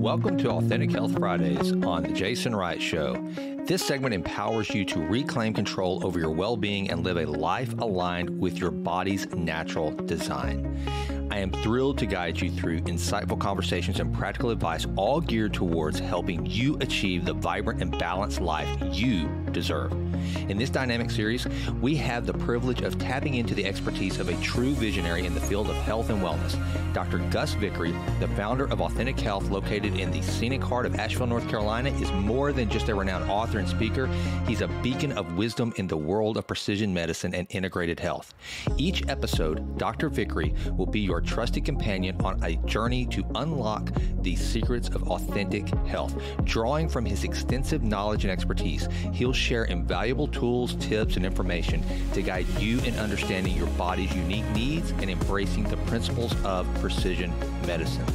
Welcome to Authentic Health Fridays on the Jason Wright Show. This segment empowers you to reclaim control over your well-being and live a life aligned with your body's natural design. I am thrilled to guide you through insightful conversations and practical advice, all geared towards helping you achieve the vibrant and balanced life you deserve. In this dynamic series, we have the privilege of tapping into the expertise of a true visionary in the field of health and wellness. Dr. Gus Vickery, the founder of Authentic Health, located in the scenic heart of Asheville, North Carolina, is more than just a renowned author and speaker. He's a beacon of wisdom in the world of precision medicine and integrated health. Each episode, Dr. Vickery will be your trusted companion on a journey to unlock the secrets of authentic health. Drawing from his extensive knowledge and expertise, he'll share invaluable tools, tips, and information to guide you in understanding your body's unique needs and embracing the principles of precision medicine.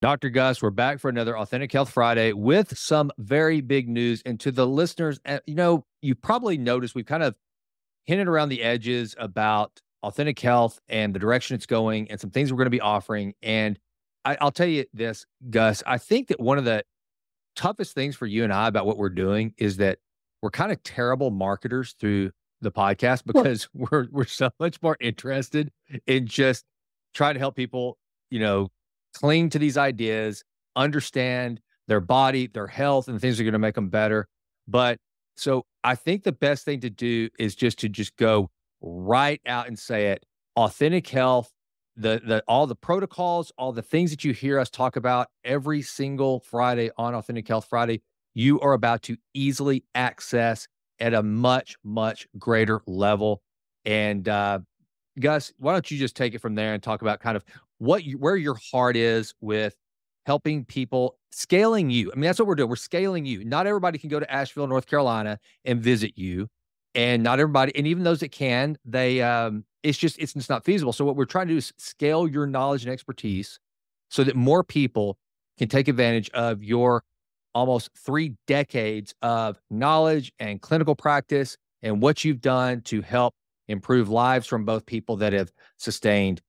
Dr. Gus, we're back for another Authentic Health Friday with some very big news. And to the listeners, you probably noticed we've kind of hinted around the edges about Authentic Health and the direction it's going and some things we're going to be offering. And I'll tell you this, Gus, I think that one of the toughest things for you and I about what we're doing is that we're kind of terrible marketers through the podcast because we're so much more interested in just trying to help people, cling to these ideas, understand their body, their health, and the things that are going to make them better. But so I think the best thing to do is just go right out and say it. Authentic Health, all the protocols, all the things that you hear us talk about every single Friday on Authentic Health Friday, you are about to easily access at a much, much greater level. And Gus, why don't you just take it from there and talk about kind of where your heart is with helping people, scaling you. I mean, that's what we're doing. We're scaling you. Not everybody can go to Asheville, North Carolina and visit you. And not everybody, and even those that can, it's just not feasible. So what we're trying to do is scale your knowledge and expertise so that more people can take advantage of your almost 3 decades of knowledge and clinical practice and what you've done to help improve lives from both people that have sustained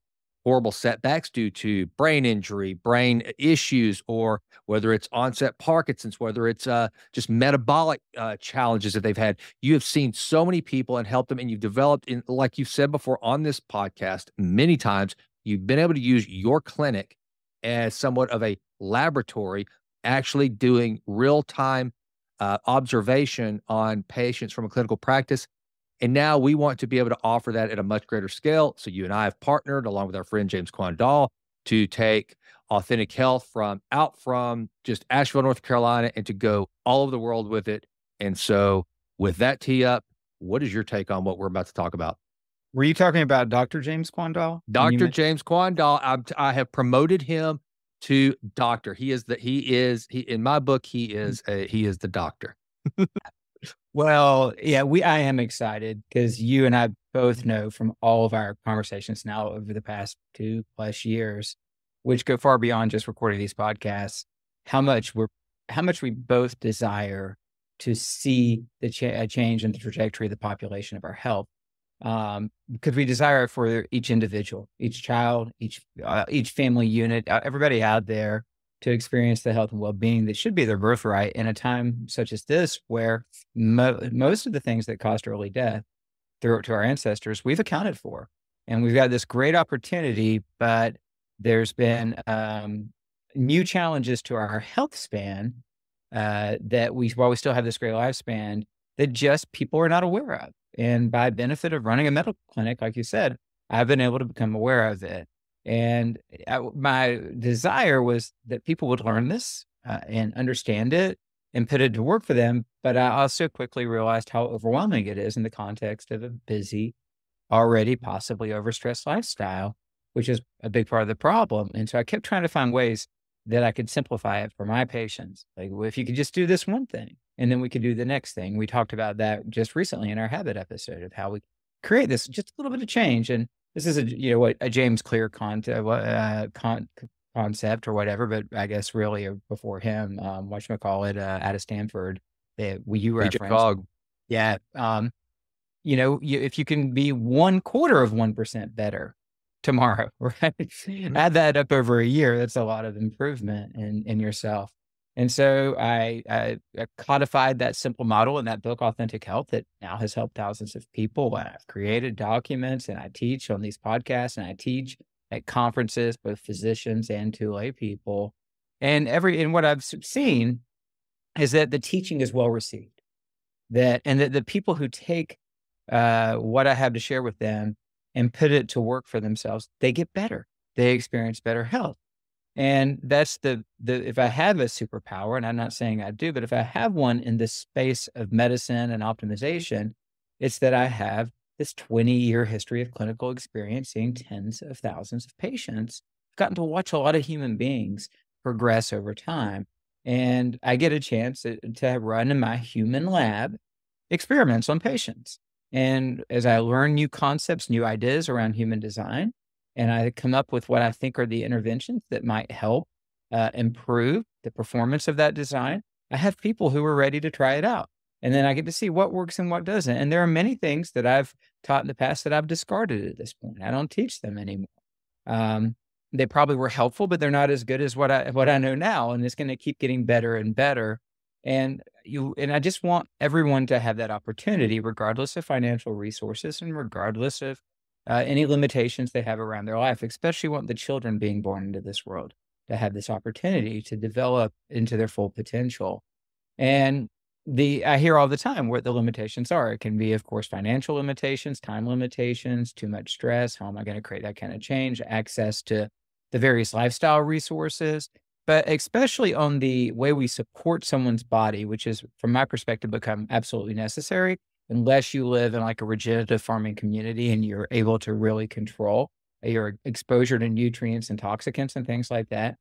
horrible setbacks due to brain injury, brain issues, or whether it's onset Parkinson's, whether it's just metabolic challenges that they've had. You have seen so many people and helped them, and you've developed, like you've said before on this podcast many times, you've been able to use your clinic as somewhat of a laboratory, actually doing real-time observation on patients from a clinical practice. And now we want to be able to offer that at a much greater scale. So you and I have partnered along with our friend James Quandall to take Authentic Health from just Asheville, North Carolina, and to go all over the world with it. And so with that tee up, what is your take on what we're about to talk about? Were you talking about Dr. James Quandall? Dr. James Quandall. I have promoted him to doctor. In my book, he is the doctor. Well, yeah, I am excited because you and I both know from all of our conversations now over the past 2+ years, which go far beyond just recording these podcasts, how much we both desire to see the change in the trajectory of the population of our health. Because we desire it for each individual, each child, each family unit, everybody out there, to experience the health and well-being that should be their birthright in a time such as this, where most of the things that caused early death to our ancestors, we've accounted for. And we've got this great opportunity, but there's been new challenges to our health span while we still have this great lifespan, that just people are not aware of. And by benefit of running a medical clinic, like you said, I've been able to become aware of it. And my desire was that people would learn this and understand it and put it to work for them. But I also quickly realized how overwhelming it is in the context of a busy, already possibly overstressed lifestyle, which is a big part of the problem. And so I kept trying to find ways that I could simplify it for my patients. Like, well, if you could just do this one thing, and then we could do the next thing. We talked about that just recently in our habit episode of how we create this just a little bit of change. And this is a James Clear concept or whatever, but I guess really before him, whatchamacallit, out of Stanford that you referenced. Yeah. If you can be 1/4% better tomorrow, right? Add that up over a year, that's a lot of improvement in yourself. And so I codified that simple model in that book, Authentic Health, that now has helped thousands of people. I've created documents and I teach on these podcasts and I teach at conferences, both physicians and to lay people. And what I've seen is that the teaching is well received. That the people who take what I have to share with them and put it to work for themselves, they get better. They experience better health. And that's if I have a superpower, and I'm not saying I do, but if I have one in this space of medicine and optimization, it's that I have this 20-year history of clinical experience seeing tens of thousands of patients. I've gotten to watch a lot of human beings progress over time. And I get a chance to run in my human lab experiments on patients. And as I learn new concepts, new ideas around human design, and I come up with what I think are the interventions that might help improve the performance of that design, I have people who are ready to try it out. And then I get to see what works and what doesn't. And there are many things that I've taught in the past that I've discarded at this point. I don't teach them anymore. They probably were helpful, but they're not as good as what I know now. And it's going to keep getting better and better. And I just want everyone to have that opportunity, regardless of financial resources and regardless of any limitations they have around their life, especially want the children being born into this world to have this opportunity to develop into their full potential. And I hear all the time what the limitations are. It can be, of course, financial limitations, time limitations, too much stress. How am I going to create that kind of change? Access to the various lifestyle resources, but especially on the way we support someone's body, which is, from my perspective, become absolutely necessary unless you live in like a regenerative farming community and you're able to really control your exposure to nutrients and toxicants and things like that.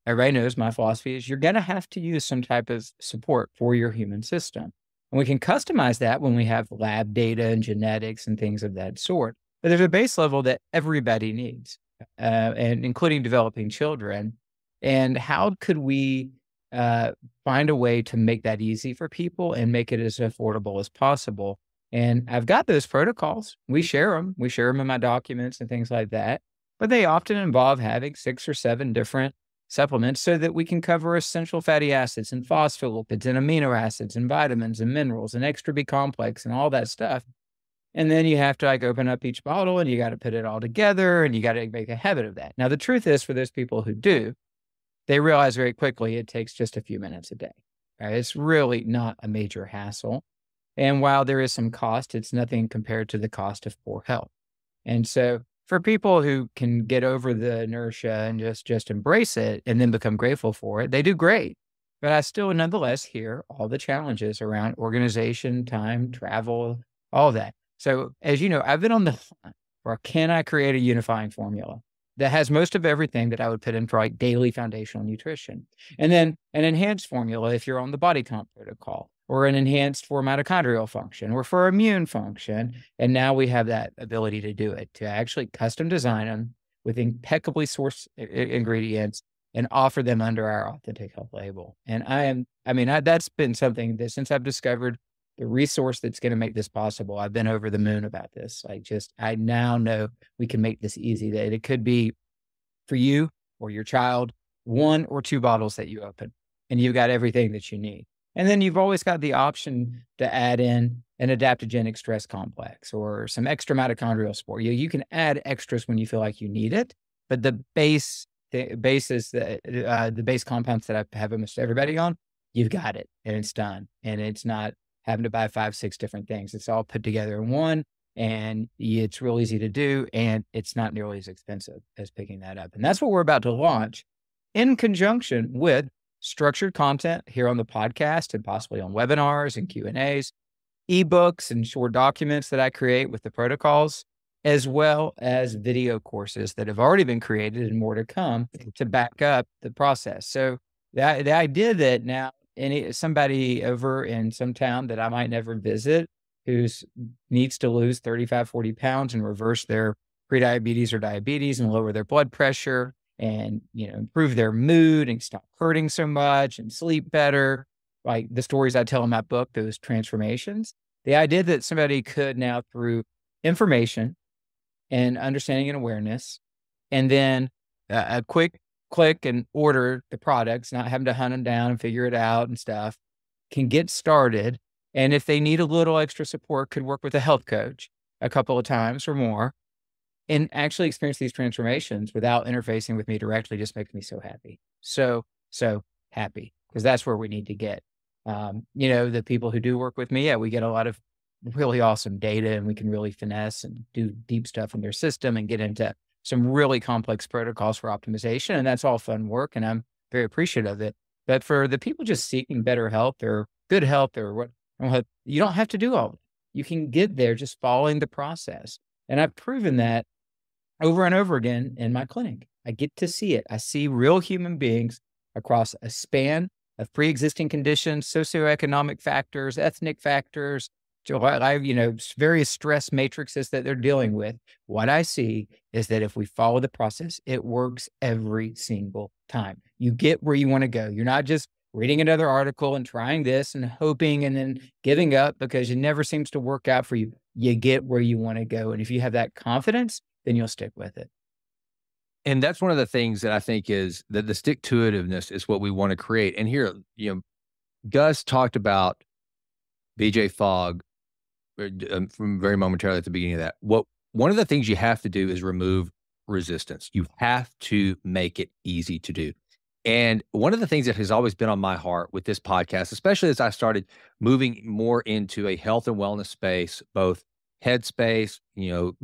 Everybody knows my philosophy is you're going to have to use some type of support for your human system. And we can customize that when we have lab data and genetics and things of that sort. But there's a base level that everybody needs, and including developing children. And how could we find a way to make that easy for people and make it as affordable as possible? And I've got those protocols. We share them. We share them in my documents and things like that. But they often involve having 6 or 7 different supplements so that we can cover essential fatty acids and phospholipids and amino acids and vitamins and minerals and extra B complex and all that stuff. And then you have to like open up each bottle and you got to put it all together and you got to make a habit of that. Now, the truth is, for those people who do, they realize very quickly it takes just a few minutes a day. Right? It's really not a major hassle. And while there is some cost, it's nothing compared to the cost of poor health. And so for people who can get over the inertia and just embrace it and then become grateful for it, they do great. But I still nonetheless hear all the challenges around organization, time, travel, all that. So as you know, I've been on the hunt for, can I create a unifying formula that has most of everything that I would put in for like daily foundational nutrition? And then an enhanced formula if you're on the Body Comp protocol, or an enhanced for mitochondrial function, or for immune function. And now we have that ability to do it, to actually custom design them with impeccably sourced ingredients and offer them under our Authentic Health label. And that's been something that since I've discovered the resource that's going to make this possible, I've been over the moon about this. I now know we can make this easy, that it could be for you or your child, 1 or 2 bottles that you open and you've got everything that you need. And then you've always got the option to add in an adaptogenic stress complex or some extra mitochondrial support. You can add extras when you feel like you need it, but the base compounds that I have almost everybody on, you've got it and it's done. And it's not having to buy 5, 6 different things. It's all put together in one, and it's real easy to do, and it's not nearly as expensive as picking that up. And that's what we're about to launch in conjunction with structured content here on the podcast and possibly on webinars and Q&As, ebooks and short documents that I create with the protocols. as well as video courses that have already been created and more to come to back up the process. So the idea that now somebody over in some town that I might never visit who's needs to lose 35, 40 pounds and reverse their prediabetes or diabetes and lower their blood pressure and, improve their mood and stop hurting so much and sleep better. Like the stories I tell in my book, those transformations, the idea that somebody could now through information and understanding and awareness, and then a quick click and order the products, not having to hunt them down and figure it out and stuff, can get started. And if they need a little extra support, could work with a health coach a couple of times or more and actually experience these transformations without interfacing with me directly just makes me so happy. So happy, because that's where we need to get. The people who do work with me, we get a lot of really awesome data and we can really finesse and do deep stuff in their system and get into some really complex protocols for optimization. And that's all fun work. And I'm very appreciative of it. But for the people just seeking better health or good health or what, you don't have to do all of it. You can get there just following the process. And I've proven that over and over again in my clinic. I get to see it. I see real human beings across a span of pre-existing conditions, socioeconomic factors, ethnic factors, various stress matrices that they're dealing with. What I see is that if we follow the process, it works every single time. You get where you want to go. You're not just reading another article and trying this and hoping and then giving up because it never seems to work out for you. You get where you want to go. And if you have that confidence, then you'll stick with it. And that's one of the things that I think is that the stick-to-itiveness is what we want to create. And here, Gus talked about BJ Fogg from very momentarily at the beginning of that. One of the things you have to do is remove resistance. You have to make it easy to do. And one of the things that has always been on my heart with this podcast, especially as I started moving more into a health and wellness space, both headspace,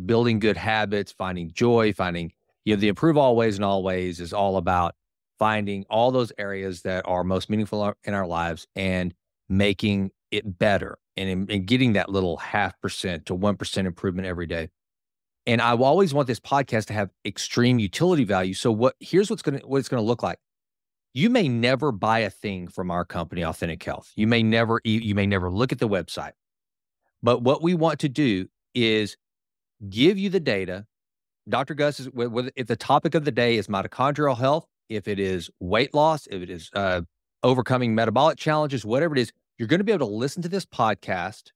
building good habits, finding joy, finding, the improve always and always is all about finding all those areas that are most meaningful in our lives and making it better and getting that little 0.5% to 1% improvement every day. And I always want this podcast to have extreme utility value. So here's what it's going to look like. You may never buy a thing from our company, Authentic Health. You may never look at the website. But what we want to do is give you the data. Dr. Gus, if the topic of the day is mitochondrial health, if it is weight loss, if it is overcoming metabolic challenges, whatever it is, you're going to be able to listen to this podcast.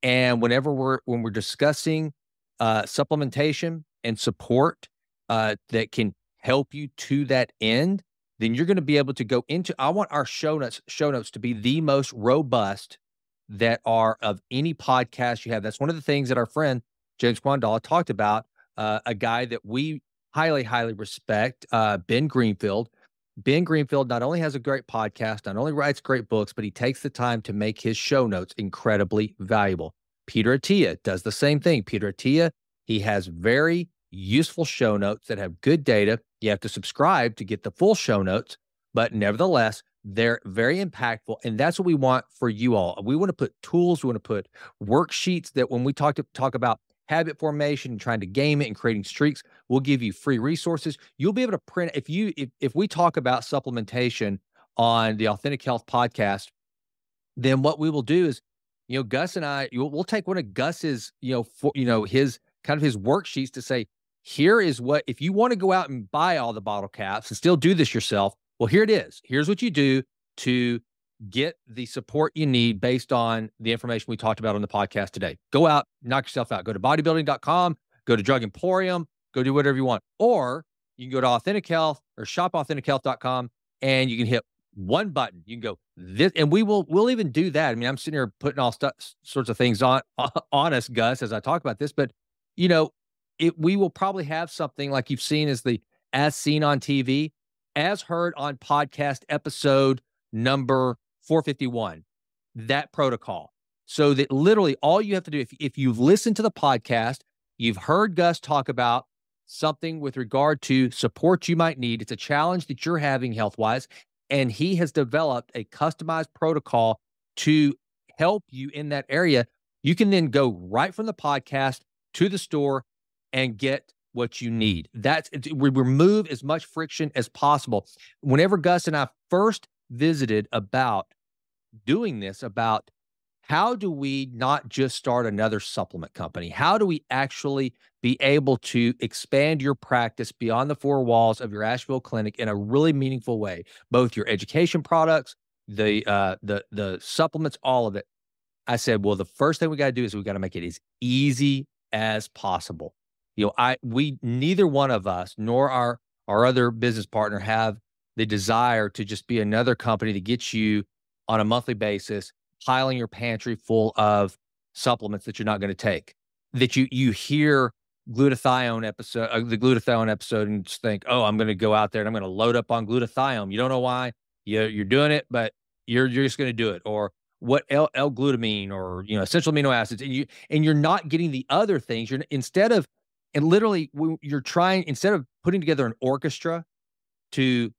And when we're discussing supplementation and support that can help you to that end, then you're going to be able to go into, I want our show notes to be the most robust that are of any podcast you have. That's one of the things that our friend James Quandala talked about, a guy that we highly, highly respect, Ben Greenfield. Ben Greenfield not only has a great podcast, not only writes great books, but he takes the time to make his show notes incredibly valuable. Peter Attia does the same thing. Peter Attia, he has very useful show notes that have good data. You have to subscribe to get the full show notes, but nevertheless, they're very impactful. And that's what we want for you all. We want to put tools, we want to put worksheets that when we talk about habit formation and trying to game it and creating streaks, we'll give you free resources. You'll be able to print, if we talk about supplementation on the Authentic Health podcast, then what we will do is, Gus and I, we'll take one of Gus's, his kind of his worksheets to say, here is what, if you want to go out and buy all the bottle caps and still do this yourself, well, here it is. Here's what you do to get the support you need based on the information we talked about on the podcast today. Go out, knock yourself out. Go to bodybuilding.com, go to Drug Emporium, go do whatever you want. Or you can go to Authentic Health or shopauthentichealth.com and you can hit one button. You can go this, and we'll even do that. I mean, I'm sitting here putting all sorts of things on us, Gus, as I talk about this, but we will probably have something like you've seen as seen on TV, as heard on podcast episode number 451, that protocol. So that literally all you have to do, if you've listened to the podcast, you've heard Gus talk about something with regard to support you might need. It's a challenge that you're having health-wise, and he has developed a customized protocol to help you in that area. You can then go right from the podcast to the store, and get what you need. We remove as much friction as possible. Whenever Gus and I first visited about doing this, about how do we not just start another supplement company? How do we actually be able to expand your practice beyond the four walls of your Asheville clinic in a really meaningful way? Both your education products, the supplements, all of it. I said, well, the first thing we got to do is we got to make it as easy as possible. We neither one of us nor our other business partner have the desire to just be another company that gets you on a monthly basis, piling your pantry full of supplements that you're not going to take. That you hear the glutathione episode, and just think, oh, I'm going to go out there and I'm going to load up on glutathione. You don't know why you're doing it, but you're just going to do it. Or what L-glutamine, or essential amino acids, and you're not getting the other things. Instead of putting together an orchestra to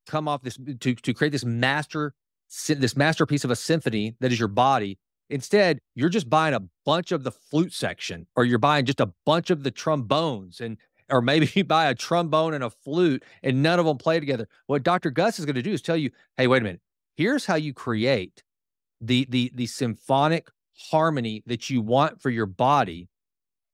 come off this to create this masterpiece of a symphony that is your body. Instead, you're just buying a bunch of the flute section, or you're buying just a bunch of the trombones, or maybe you buy a trombone and a flute and none of them play together. What Dr. Gus is going to do is tell you, hey, wait a minute. Here's how you create the symphonic harmony that you want for your body.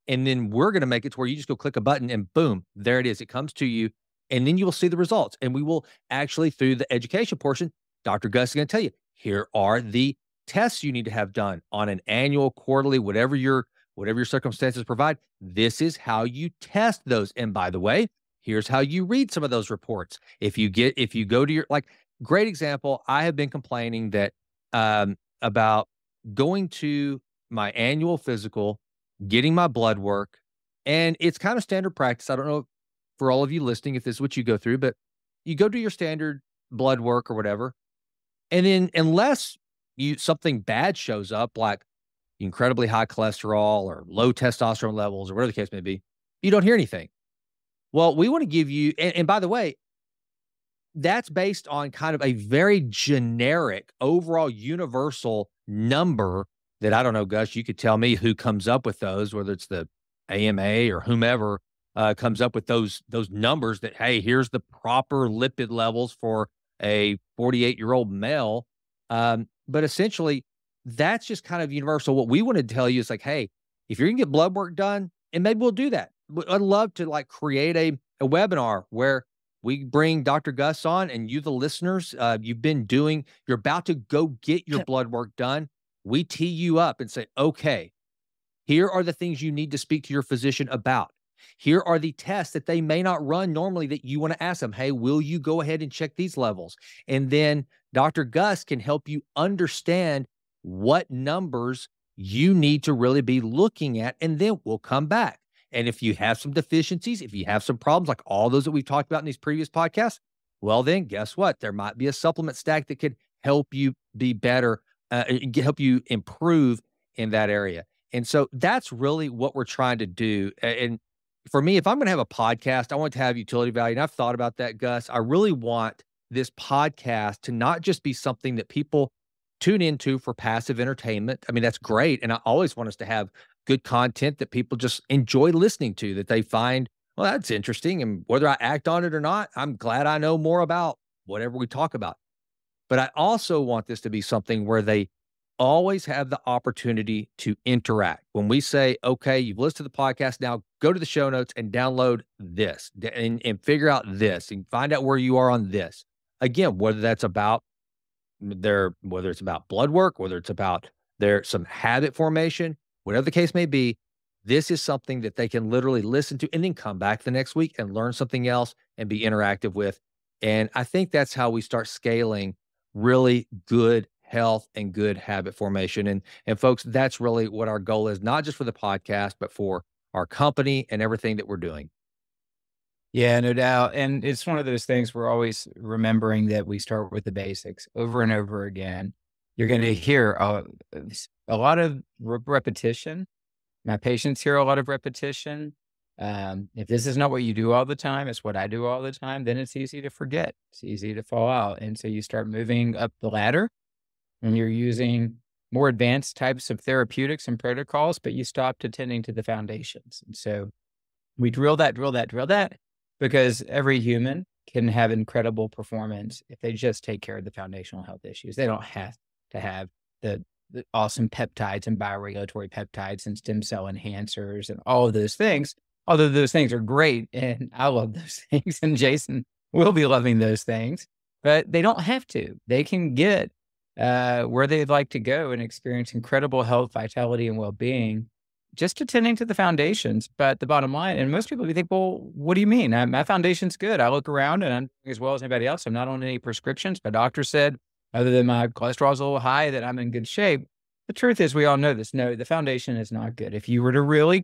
And then we're going to make it to where you just go click a button and boom, there it is. It comes to you. And then you will see the results. And we will actually, through the education portion, Dr. Gus is going to tell you, here are the tests you need to have done on an annual, quarterly, whatever your circumstances provide. This is how you test those. And by the way, here's how you read some of those reports. If you go to great example, I have been complaining that about going to my annual physical, getting my blood work, and it's kind of standard practice. I don't know for all of you listening if this is what you go through, but you go do your standard blood work or whatever, and then unless something bad shows up, like incredibly high cholesterol or low testosterone levels or whatever the case may be, you don't hear anything. Well, we want to give you, and by the way, that's based on kind of a very generic, overall universal number that, I don't know, Gus, you could tell me who comes up with those, whether it's the AMA or whomever comes up with those numbers that, hey, here's the proper lipid levels for a 48-year-old male. But essentially, that's just kind of universal. What we want to tell you is like, hey, if you're going to get blood work done, and maybe we'll do that. I'd love to create a webinar where we bring Dr. Gus on, and you, the listeners, you're about to go get your blood work done. We tee you up and say, okay, here are the things you need to speak to your physician about. Here are the tests that they may not run normally that you want to ask them. Hey, will you go ahead and check these levels? And then Dr. Gus can help you understand what numbers you need to really be looking at, and then we'll come back. And if you have some deficiencies, if you have some problems, like all those that we've talked about in these previous podcasts, well, then guess what? There might be a supplement stack that could help you be better, help you improve in that area. And so that's really what we're trying to do. And for me, if I'm going to have a podcast, I want it to have utility value. And I've thought about that, Gus. I really want this podcast to not just be something that people tune into for passive entertainment. I mean, that's great. And I always want us to have good content that people just enjoy listening to, that they find, well, that's interesting. And whether I act on it or not, I'm glad I know more about whatever we talk about. But I also want this to be something where they always have the opportunity to interact. When we say, okay, you've listened to the podcast, now go to the show notes and download this and figure out this and find out where you are on this. Again, whether it's about blood work, whether it's about some habit formation, whatever the case may be, this is something that they can literally listen to and then come back the next week and learn something else and be interactive with. And I think that's how we start scaling really good health and good habit formation. And folks, that's really what our goal is, not just for the podcast, but for our company and everything that we're doing. Yeah, no doubt. And it's one of those things we're always remembering that we start with the basics over and over again. You're going to hear a lot of repetition. My patients hear a lot of repetition. If this is not what you do all the time, it's what I do all the time, then it's easy to forget. It's easy to fall out. And so you start moving up the ladder and you're using more advanced types of therapeutics and protocols, but you stopped attending to the foundations. And so We drill that, because every human can have incredible performance if they just take care of the foundational health issues. They don't have to have the awesome peptides and bioregulatory peptides and stem cell enhancers and all of those things, although those things are great and I love those things and Jason will be loving those things, but they don't have to. They can get where they'd like to go and experience incredible health, vitality, and well-being just attending to the foundations. But the bottom line, and most people think, well, what do you mean? My foundation's good. I look around and I'm doing as well as anybody else. I'm not on any prescriptions. My doctor said, other than my cholesterol's a little high, that I'm in good shape. The truth is, we all know this. No, the foundation is not good. If you were to really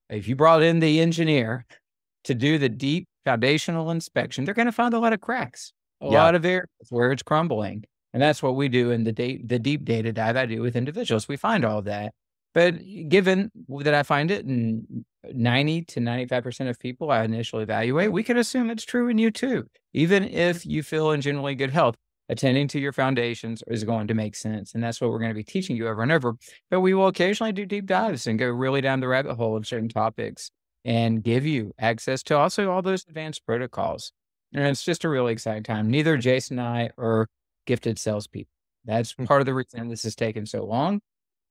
if you brought in the engineer to do the deep foundational inspection, they're going to find a lot of cracks, a lot of areas where it's crumbling. And that's what we do in the deep data dive I do with individuals. We find all of that. But given that I find it in 90 to 95% of people I initially evaluate, we can assume it's true in you too. Even if you feel in generally good health, attending to your foundations is going to make sense. And that's what we're going to be teaching you over and over. But we will occasionally do deep dives and go really down the rabbit hole of certain topics and give you access to also all those advanced protocols. And it's just a really exciting time. Neither Jason and I are gifted salespeople. That's part of the reason this has taken so long.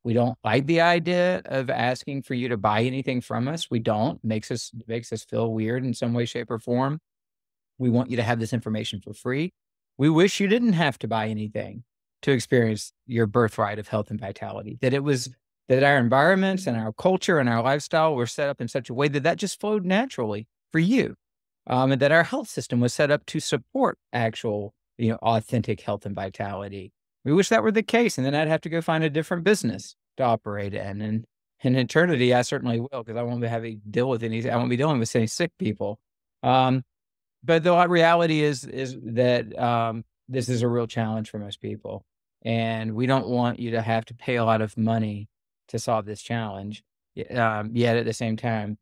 We don't like the idea of asking for you to buy anything from us. We don't. It makes us feel weird in some way, shape, or form. We want you to have this information for free. We wish you didn't have to buy anything to experience your birthright of health and vitality, that our environments and our culture and our lifestyle were set up in such a way that just flowed naturally for you. And that our health system was set up to support actual, authentic health and vitality. We wish that were the case. And then I'd have to go find a different business to operate in. And in eternity, I certainly will, because I won't be having to deal with I won't be dealing with any sick people. But the reality is that this is a real challenge for most people. And we don't want you to have to pay a lot of money to solve this challenge. Yet at the same time,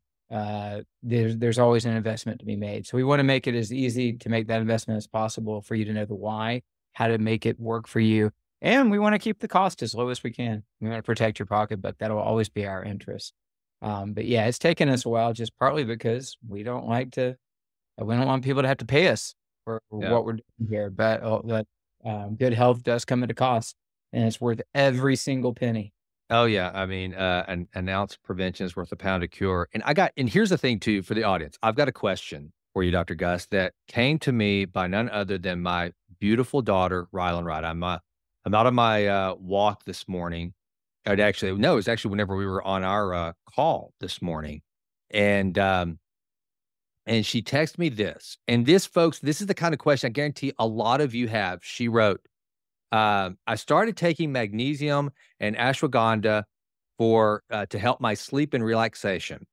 there's always an investment to be made. So we want to make it as easy to make that investment as possible for you to know the why, how to make it work for you. And we want to keep the cost as low as we can. We want to protect your pocketbook. That'll always be our interest. But yeah, it's taken us a while, just partly because we don't want people to have to pay us for what we're doing here. But good health does come at a cost, and it's worth every single penny. Oh yeah. I mean, an ounce of prevention is worth a pound of cure. And here's the thing too, for the audience, I've got a question for you, Dr. Gus, that came to me by none other than my beautiful daughter, Rylan Wright. I'm out on my walk this morning. It was actually whenever we were on our call this morning. And she texted me this. And this, folks, this is the kind of question I guarantee a lot of you have. She wrote, I started taking magnesium and ashwagandha to help my sleep and relaxation.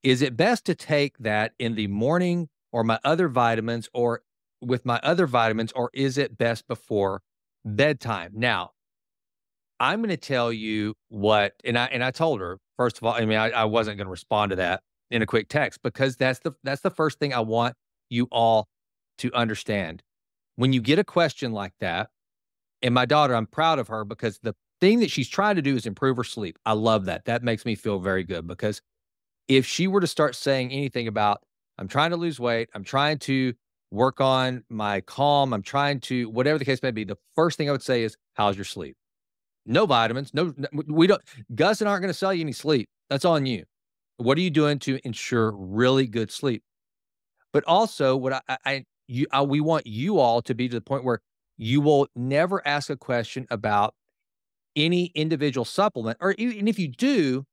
Is it best to take that in the morning or my other vitamins or with my other vitamins, or is it best before bedtime? Now, I'm going to tell you what, and I told her, first of all, I mean, I wasn't going to respond to that in a quick text, because that's the first thing I want you all to understand. When you get a question like that, and my daughter, I'm proud of her, because the thing that she's trying to do is improve her sleep. I love that. That makes me feel very good, because if she were to start saying anything about, I'm trying to lose weight, I'm trying to work on my calm, I'm trying to, whatever the case may be, the first thing I would say is, how's your sleep? No vitamins. No, we don't, Gus and I aren't going to sell you any sleep. That's on you. What are you doing to ensure really good sleep? But also what we want you all to be to the point where you will never ask a question about any individual supplement, or even if you do,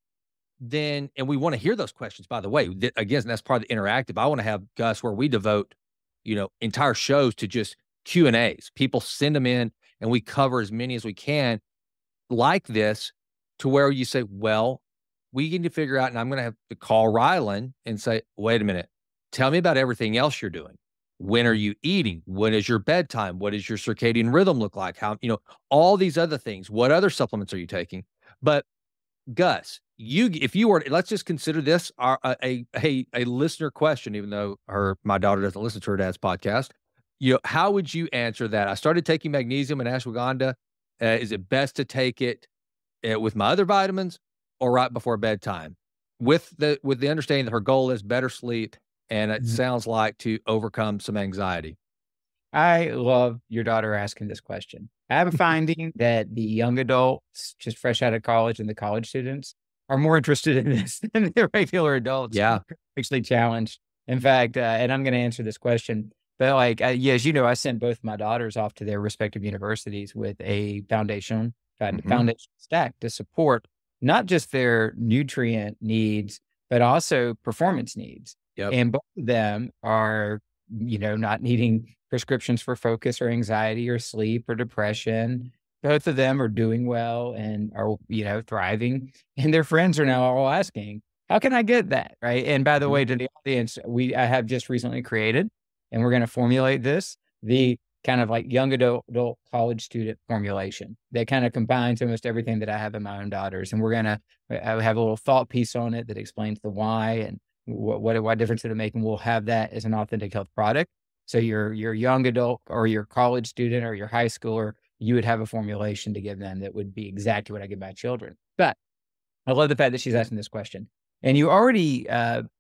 then, and we want to hear those questions, by the way, again, that's part of the interactive. I want to have, Gus, where we devote, entire shows to just Q&As. People send them in and we cover as many as we can like this, to where you say, well, we need to figure out, and I'm going to have to call Rylan and say, wait a minute, tell me about everything else you're doing. When are you eating? When is your bedtime? What does your circadian rhythm look like? How, all these other things. What other supplements are you taking? But Gus, if you were, let's just consider this a listener question, even though my daughter doesn't listen to her dad's podcast. How would you answer that? I started taking magnesium and ashwagandha. Is it best to take it with my other vitamins or right before bedtime? with the understanding that her goal is better sleep, and it Mhm. sounds like to overcome some anxiety. I love your daughter asking this question. I have a finding that the young adults just fresh out of college and the college students are more interested in this than the regular adults who Yeah. are actually challenged. In fact, and I'm going to answer this question, but like, yeah, as you know, I sent both my daughters off to their respective universities with a Mhm. foundation stack to support not just their nutrient needs, but also performance needs. Yep. And both of them are, not needing prescriptions for focus or anxiety or sleep or depression. Both of them are doing well and are, thriving. And their friends are now all asking, how can I get that? Right. And by the Mhm. way, to the audience, I have just recently created, and we're going to formulate this, the kind of like young adult college student formulation that kind of combines almost everything that I have in my own daughters. And we're going to have a little thought piece on it that explains the why and what difference it'll make. And we'll have that as an authentic health product. So your young adult or your college student or your high schooler, you would have a formulation to give them that would be exactly what I give my children. But I love the fact that she's asking this question. And you already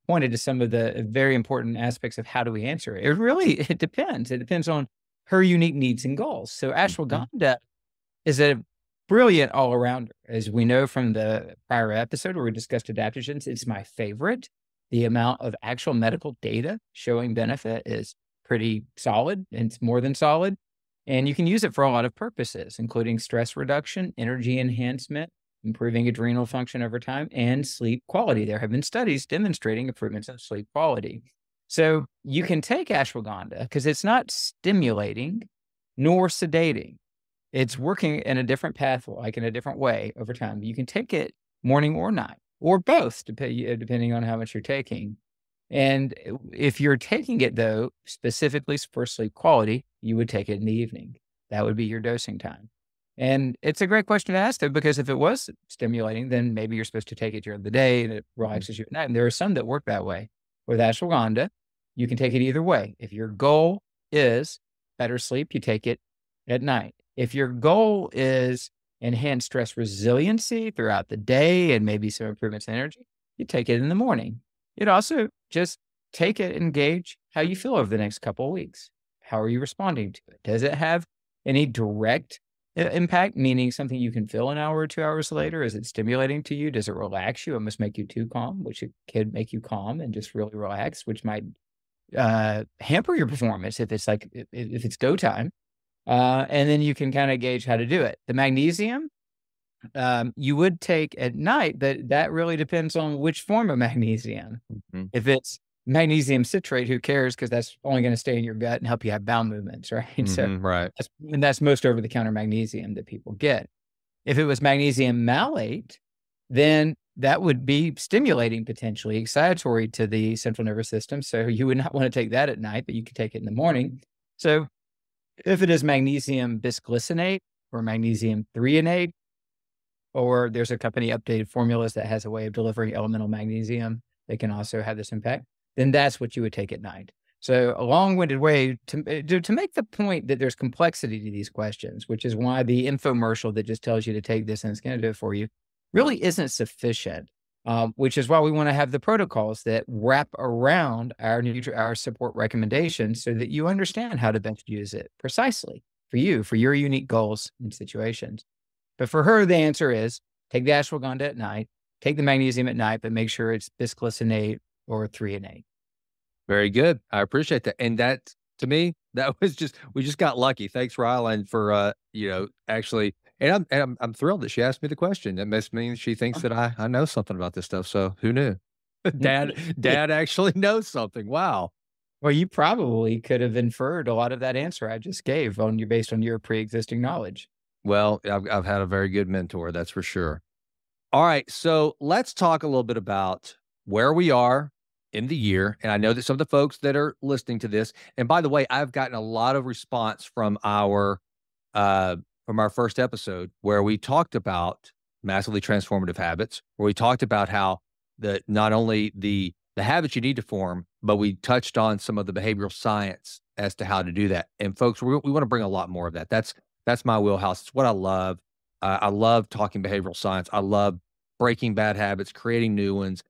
pointed to some of the very important aspects of how do we answer it. It depends. It depends on her unique needs and goals. So Mhm. ashwagandha is a brilliant all-arounder. As we know from the prior episode where we discussed adaptogens, it's my favorite. The amount of actual medical data showing benefit is pretty solid, and it's more than solid. And you can use it for a lot of purposes, including stress reduction, energy enhancement, improving adrenal function over time, and sleep quality. There have been studies demonstrating improvements in sleep quality. So you can take ashwagandha because it's not stimulating nor sedating. It's working in a different path, like in a different way over time. You can take it morning or night or both, depending on how much you're taking. And if you're taking it, though, specifically for sleep quality, you would take it in the evening. That would be your dosing time. And it's a great question to ask, though, because if it was stimulating, then maybe you're supposed to take it during the day and it Mhm. relaxes you at night. And there are some that work that way. With ashwagandha, you can take it either way. If your goal is better sleep, you take it at night. If your goal is enhanced stress resiliency throughout the day and maybe some improvements in energy, you take it in the morning. You'd also just take it and gauge how you feel over the next couple of weeks. How are you responding to it? Does it have any direct impact, meaning something you can feel an hour or 2 hours later? Is it stimulating to you? Does it relax you? It must make you too calm, which it could make you calm and just really relax, which might hamper your performance if it's go time. And then you can kind of gauge how to do it. The magnesium, you would take at night, but that really depends on which form of magnesium. Mhm. If it's magnesium citrate, who cares? Because that's only going to stay in your gut and help you have bowel movements, right? So Mhm. Right. that's most over the counter magnesium that people get. If it was magnesium malate, then that would be stimulating, potentially excitatory to the central nervous system. So you would not want to take that at night, but you could take it in the morning. So if it is magnesium bisglycinate or magnesium threonate, or there's a company updated formulas that has a way of delivering elemental magnesium that can also have this impact, then that's what you would take at night. So a long-winded way to make the point that there's complexity to these questions, which is why the infomercial that just tells you to take this and it's going to do it for you really isn't sufficient. Which is why we want to have the protocols that wrap around our support recommendations so that you understand how to best use it precisely for you, for your unique goals and situations. But for her, the answer is take the ashwagandha at night, take the magnesium at night, but make sure it's bisglycinate or threonate. Very good. I appreciate that. And that to me, that was just we just got lucky. Thanks, Rylan, for actually and I'm thrilled that she asked me the question. That must mean she thinks that I know something about this stuff. So who knew? Dad actually knows something. Wow. Well, you probably could have inferred a lot of that answer I just gave based on your pre-existing knowledge. Well, I've had a very good mentor, that's for sure. All right, so let's talk a little bit about where we are in the year. And I know that some of the folks that are listening to this, and by the way, I've gotten a lot of response from our first episode where we talked about massively transformative habits, where we talked about how not only the habits you need to form, but we touched on some of the behavioral science as to how to do that. And folks, we want to bring a lot more of that. That's my wheelhouse. It's what I love. I love talking behavioral science. I love breaking bad habits, creating new ones.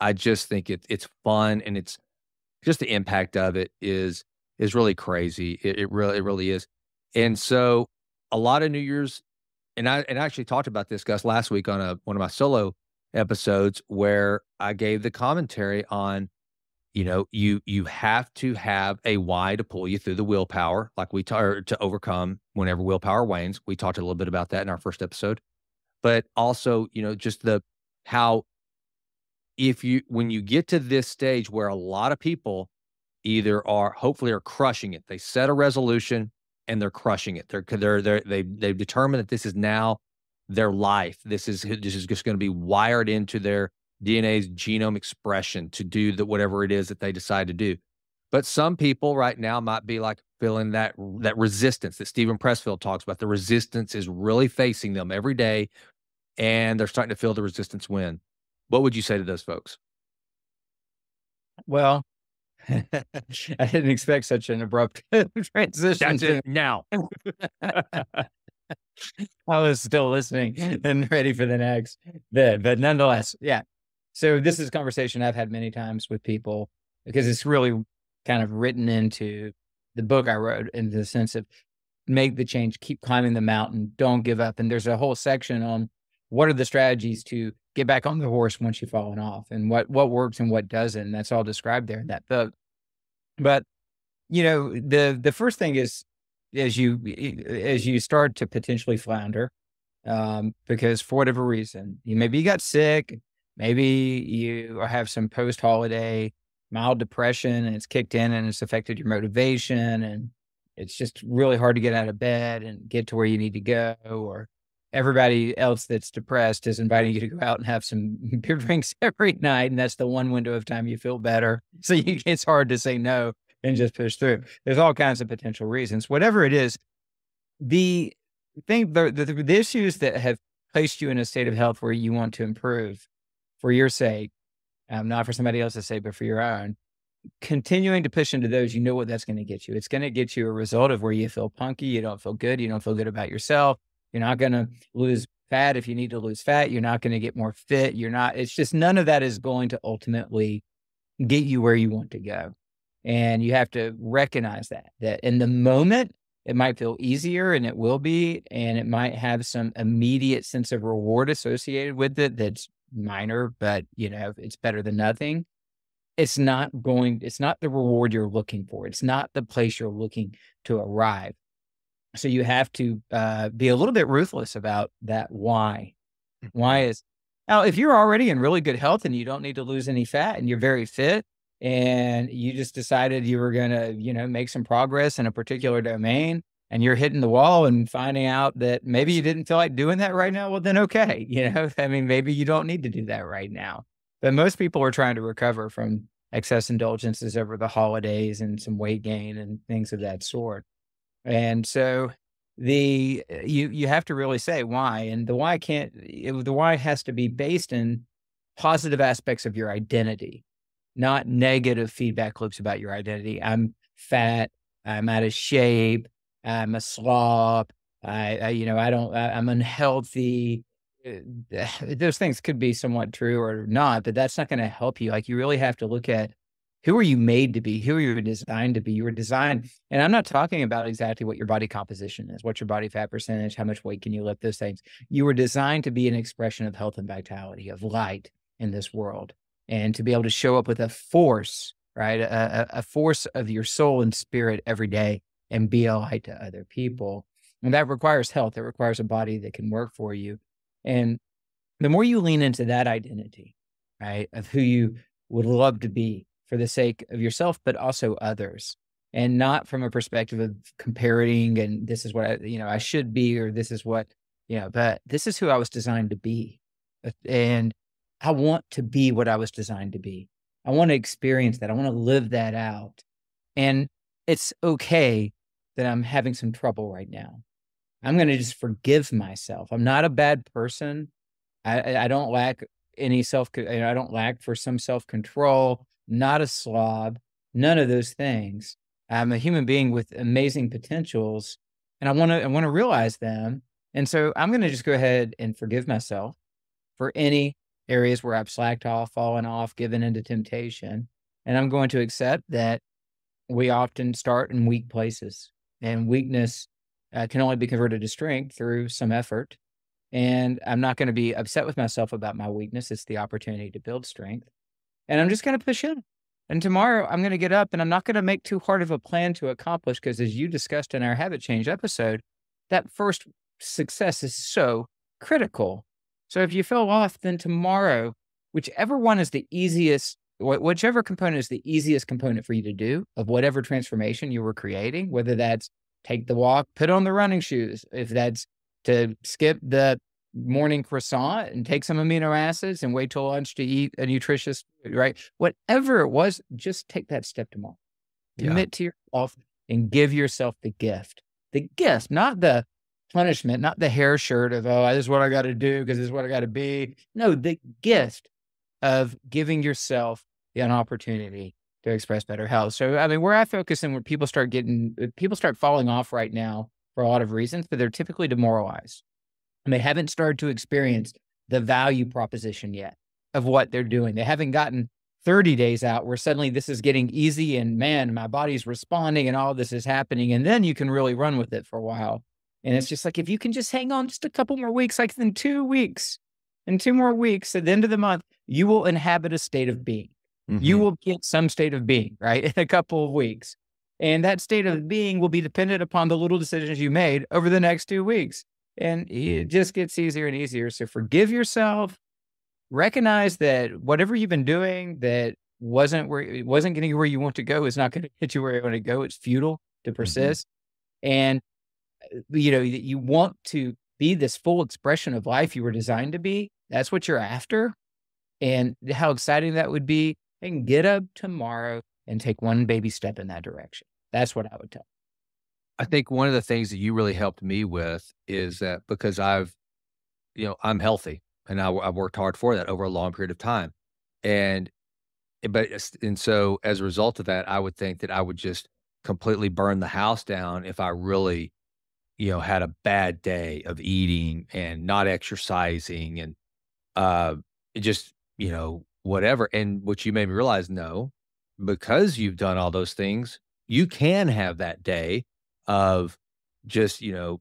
I just think it's fun, and it's just the impact of it is really crazy. It really is. And so a lot of New Year's, and I actually talked about this, Gus, last week on one of my solo episodes where I gave the commentary on, you have to have a why to pull you through the willpower, like or to overcome whenever willpower wanes. We talked a little bit about that in our first episode, but also, just how when you get to this stage where a lot of people either hopefully are crushing it, they set a resolution and they're crushing it. They've determined that this is now their life. This is just going to be wired into their DNA's genome expression to do whatever it is that they decide to do. But some people right now might be like feeling that resistance that Stephen Pressfield talks about. The resistance is really facing them every day, and they're starting to feel the resistance win. What would you say to those folks? Well, I didn't expect such an abrupt transition. That's it now. I was still listening and ready for the next bit, but nonetheless, yeah. So this is a conversation I've had many times with people because it's really kind of written into the book I wrote in the sense of make the change, keep climbing the mountain, don't give up. And there's a whole section on what are the strategies to get back on the horse once you've fallen off and what works and what doesn't. And that's all described there in that book. But, the first thing is, as you start to potentially flounder, because for whatever reason, maybe you got sick, maybe you have some post-holiday mild depression and it's kicked in and it's affected your motivation and it's just really hard to get out of bed and get to where you need to go, or everybody else that's depressed is inviting you to go out and have some beer drinks every night. And that's the one window of time you feel better. So it's hard to say no and just push through. There's all kinds of potential reasons. Whatever it is, the issues that have placed you in a state of health where you want to improve for your sake, not for somebody else's sake, but for your own, continuing to push into those, what that's going to get you. It's going to get you a result of where you feel punky, you don't feel good, you don't feel good about yourself. You're not going to lose fat if you need to lose fat. You're not going to get more fit. It's just none of that is going to ultimately get you where you want to go. And you have to recognize that in the moment, it might feel easier, and it will be, and it might have some immediate sense of reward associated with it that's minor, but it's better than nothing. It's not the reward you're looking for. It's not the place you're looking to arrive. So you have to be a little bit ruthless about that why. Why is, now, if you're already in really good health and you don't need to lose any fat and you're very fit and you just decided you were going to, make some progress in a particular domain and you're hitting the wall and finding out that maybe you didn't feel like doing that right now, well, then okay. Maybe you don't need to do that right now. But most people are trying to recover from excess indulgences over the holidays and some weight gain and things of that sort. And so you have to really say why, and the why has to be based in positive aspects of your identity, not negative feedback loops about your identity. I'm fat. I'm out of shape. I'm a slob. I'm unhealthy. Those things could be somewhat true or not, but that's not going to help you. Like, you really have to look at, who are you made to be? Who are you designed to be? You were designed, and I'm not talking about exactly what your body composition is, what's your body fat percentage, how much weight can you lift, those things. You were designed to be an expression of health and vitality, of light in this world, and to be able to show up with a force, right? A force of your soul and spirit every day and be a light to other people. And that requires health. It requires a body that can work for you. And the more you lean into that identity, right, of who you would love to be, for the sake of yourself, but also others, and not from a perspective of comparing and this is what I should be, or this is what, but this is who I was designed to be. And I want to be what I was designed to be. I want to experience that. I want to live that out. And it's okay that I'm having some trouble right now. I'm going to just forgive myself. I'm not a bad person. I don't lack any I don't lack for some self-control. Not a slob, none of those things. I'm a human being with amazing potentials, and I want to realize them. And so I'm going to just go ahead and forgive myself for any areas where I've slacked off, fallen off, given into temptation. And I'm going to accept that we often start in weak places, and weakness can only be converted to strength through some effort. And I'm not going to be upset with myself about my weakness. It's the opportunity to build strength. And I'm just going to push in. And tomorrow I'm going to get up, and I'm not going to make too hard of a plan to accomplish, because as you discussed in our habit change episode, that first success is so critical. So if you fell off, then tomorrow, whichever one is the easiest, whichever component is the easiest component for you to do of whatever transformation you were creating, whether that's take the walk, put on the running shoes, if that's to skip the morning croissant and take some amino acids and wait till lunch to eat a nutritious, right? Whatever it was, just take that step tomorrow. Commit to yourself and give yourself the gift. The gift, not the punishment, not the hair shirt of, oh, this is what I got to do because this is what I got to be. No, the gift of giving yourself an opportunity to express better health. So, I mean, where I focus and where people start falling off right now for a lot of reasons, but they're typically demoralized. And they haven't started to experience the value proposition yet of what they're doing. They haven't gotten 30 days out where suddenly this is getting easy and man, my body's responding and all this is happening. And then you can really run with it for a while. And it's just like, if you can just hang on just a couple more weeks, like in 2 weeks, in 2 more weeks, at the end of the month, you will inhabit a state of being. Mm-hmm. You will get some state of being, right? In a couple of weeks. And that state of being will be dependent upon the little decisions you made over the next 2 weeks. And it just gets easier and easier. So forgive yourself, recognize that whatever you've been doing that wasn't getting you where you want to go is not going to get you where you want to go. It's futile to persist. Mm-hmm. And, you want to be this full expression of life you were designed to be. That's what you're after. And how exciting that would be. And get up tomorrow and take one baby step in that direction. That's what I would tell. I think one of the things that you really helped me with is that because I'm healthy and I've worked hard for that over a long period of time. And so as a result of that, I would think that I would just completely burn the house down if I really, had a bad day of eating and not exercising and, just, whatever. And what you made me realize, no, because you've done all those things, you can have that day of just,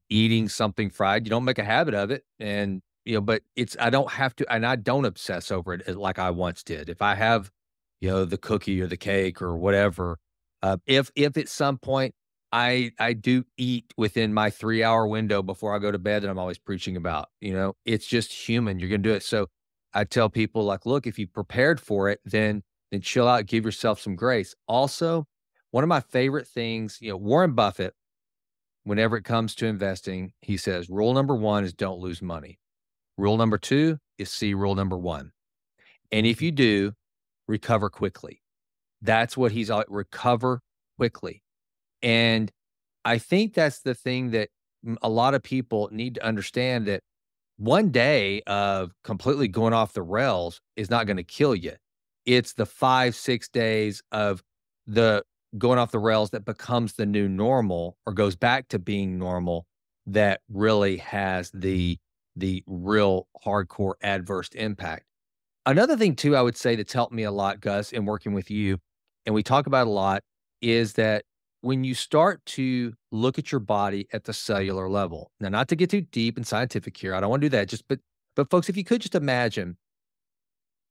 eating something fried. You don't make a habit of it. And, but I don't have to, and I don't obsess over it like I once did. If I have, the cookie or the cake or whatever, if at some point I do eat within my 3-hour window before I go to bed that I'm always preaching about, it's just human. You're going to do it. So I tell people like, look, if you prepared for it, then chill out, give yourself some grace. Also, one of my favorite things, Warren Buffett, whenever it comes to investing, he says, rule number 1 is don't lose money. Rule number 2 is see rule number 1. And if you do, recover quickly. That's what he's recover quickly. And I think that's the thing that a lot of people need to understand, that one day of completely going off the rails is not going to kill you. It's the 5-6 days of the going off the rails that becomes the new normal or goes back to being normal that really has the real hardcore adverse impact. Another thing too, I would say that's helped me a lot, Gus, in working with you, and we talk about a lot, is that when you start to look at your body at the cellular level, now not to get too deep and scientific here, I don't want to do that, but folks, if you could just imagine,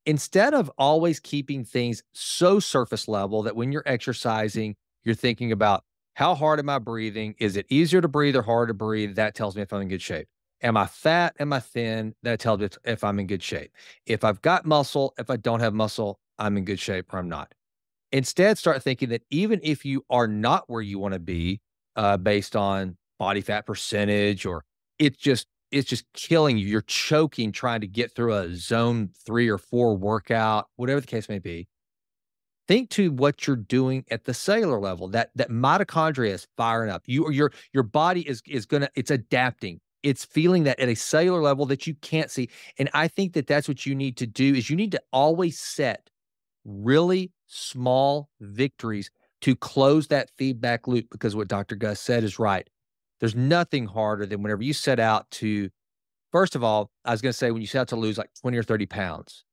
instead of always keeping things so surface level that when you're exercising, you're thinking about how hard am I breathing? Is it easier to breathe or harder to breathe? That tells me if I'm in good shape. Am I fat? Am I thin? That tells me if I'm in good shape. If I've got muscle, if I don't have muscle, I'm in good shape or I'm not. Instead, start thinking that even if you are not where you want to be, based on body fat percentage, or it's just killing you, you're choking trying to get through a zone 3 or 4 workout, whatever the case may be. Think to what you're doing at the cellular level. That mitochondria is firing up. Your body is it's adapting. It's feeling that at a cellular level that you can't see. And I think that that's what you need to do, is you need to always set really small victories to close that feedback loop, because what Dr. Gus said is right. There's nothing harder than whenever you set out to, first of all, I was going to say, when you set out to lose like 20 or 30 pounds,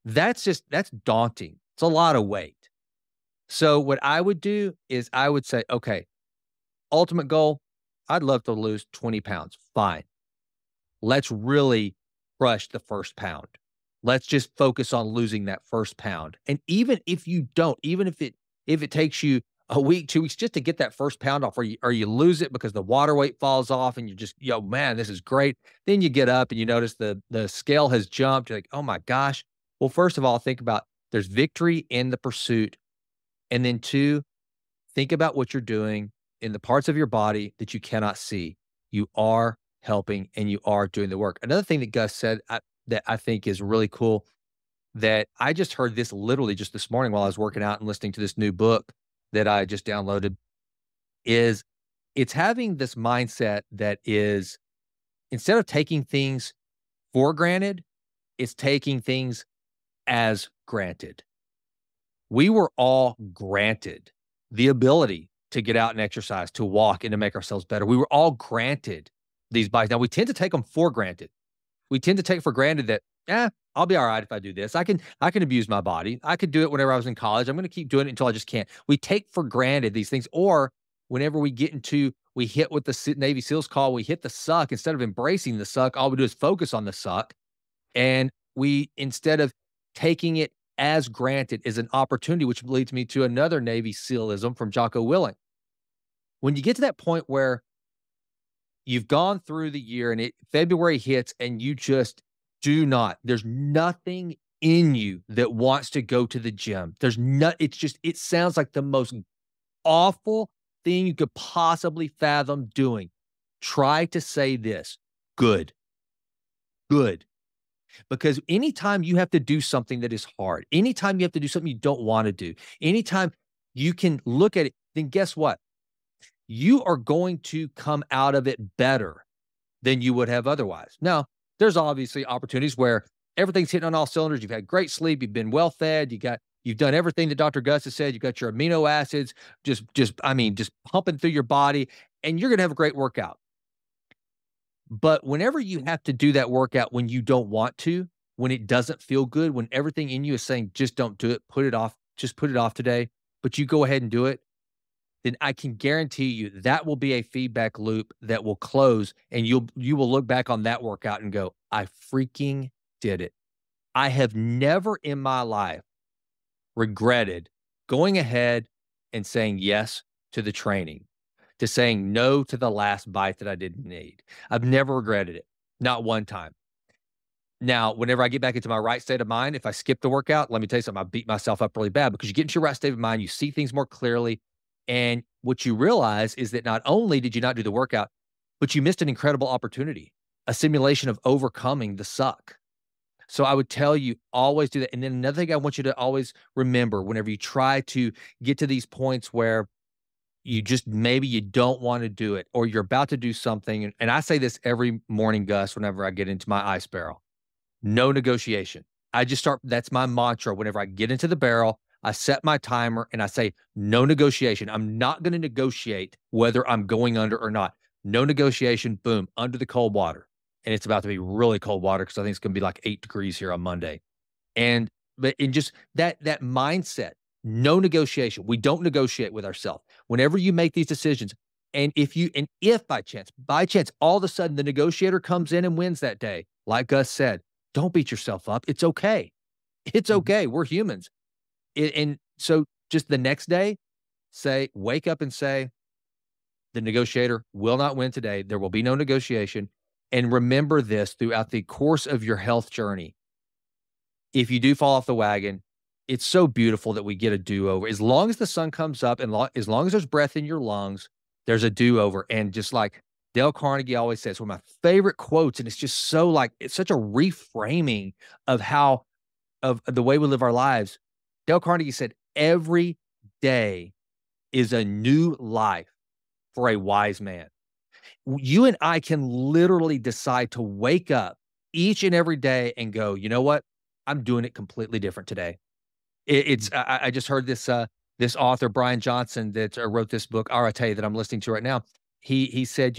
that's daunting. It's a lot of weight. So what I would do is I would say, okay, ultimate goal, I'd love to lose 20 pounds. Fine. Let's really crush the first pound. Let's just focus on losing that first pound. And even if you don't, even if it takes you a week, 2 weeks just to get that first pound off, or you lose it because the water weight falls off and you just, man, this is great. Then you get up and you notice the scale has jumped. You're like, oh my gosh. Well, first of all, think about there's victory in the pursuit. And then 2, think about what you're doing in the parts of your body that you cannot see. You are helping and you are doing the work. Another thing that Gus said that I think is really cool, that I just heard this literally just this morning while I was working out and listening to this new book that I just downloaded, is it's having this mindset that is, instead of taking things for granted, it's taking things as granted. We were all granted the ability to get out and exercise, to walk, and to make ourselves better. We were all granted these bodies. Now, we tend to take them for granted. We tend to take for granted that, I'll be all right if I do this. I can abuse my body. I could do it whenever I was in college. I'm going to keep doing it until I just can't. We take for granted these things. Or whenever we hit what the Navy SEALs call, we hit the suck. Instead of embracing the suck, all we do is focus on the suck. And instead of taking it as granted, is an opportunity, which leads me to another Navy SEALism from Jocko Willink. When you get to that point where you've gone through the year and February hits and you just there's nothing in you that wants to go to the gym. It sounds like the most awful thing you could possibly fathom doing. Try to say this: good. Because anytime you have to do something that is hard, anytime you have to do something you don't want to do, anytime you can look at it, then guess what? You are going to come out of it better than you would have otherwise. Now, there's obviously opportunities where everything's hitting on all cylinders. You've had great sleep. You've been well fed. You've done everything that Dr. Gus has said. You've got your amino acids just pumping through your body, and you're going to have a great workout. But whenever you have to do that workout when you don't want to, when it doesn't feel good, when everything in you is saying, just don't do it, put it off, just put it off today, but you go ahead and do it, then I can guarantee you that will be a feedback loop that will close, and you will look back on that workout and go, I freaking did it. I have never in my life regretted going ahead and saying yes to the training, to saying no to the last bite that I didn't need. I've never regretted it. Not one time. Now, whenever I get back into my right state of mind, if I skip the workout, let me tell you something, I beat myself up really bad, because you get into your right state of mind, you see things more clearly. And what you realize is that not only did you not do the workout, but you missed an incredible opportunity, a simulation of overcoming the suck. So I would tell you, always do that. And then another thing I want you to always remember, whenever you try to get to these points where maybe you don't want to do it, or you're about to do something. And I say this every morning, Gus, whenever I get into my ice barrel: no negotiation. That's my mantra. Whenever I get into the barrel, I set my timer and I say, no negotiation. I'm not going to negotiate whether I'm going under or not. No negotiation. Boom, under the cold water. And it's about to be really cold water, because I think it's going to be like 8 degrees here on Monday. But in just that mindset, no negotiation. We don't negotiate with ourselves. Whenever you make these decisions, and if by chance, all of a sudden the negotiator comes in and wins that day, like Gus said, don't beat yourself up. It's okay. It's okay. We're humans. And so just the next day, wake up and say, the negotiator will not win today. There will be no negotiation. And remember this throughout the course of your health journey. If you do fall off the wagon, it's so beautiful that we get a do-over. As long as the sun comes up and as long as there's breath in your lungs, there's a do-over. And just like Dale Carnegie always says, one of my favorite quotes, and it's just so it's such a reframing of the way we live our lives. Dale Carnegie said, every day is a new life for a wise man. You and I can literally decide to wake up each and every day and go, you know what? I'm doing it completely different today. I just heard this author, Brian Johnson, that wrote this book, Arate, that I'm listening to right now. He said,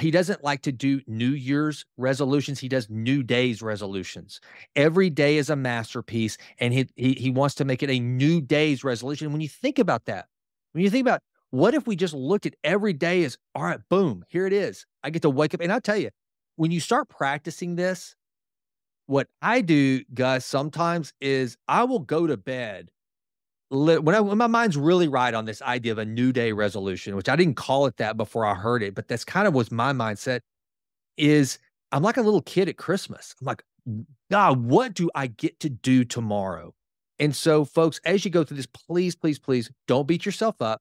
He doesn't like to do New Year's resolutions. He does New Days resolutions. Every day is a masterpiece, and he wants to make it a New Days resolution. When you think about that, when you think about what if we just looked at every day as, all right, boom, here it is. I get to wake up. And I'll tell you, when you start practicing this, what I do, Gus, sometimes is I will go to bed when my mind's really right on this idea of a new day resolution, which I didn't call it that before I heard it, but that's kind of was my mindset is I'm like a little kid at Christmas. I'm like, God, what do I get to do tomorrow? And so, folks, as you go through this, please, please, please don't beat yourself up.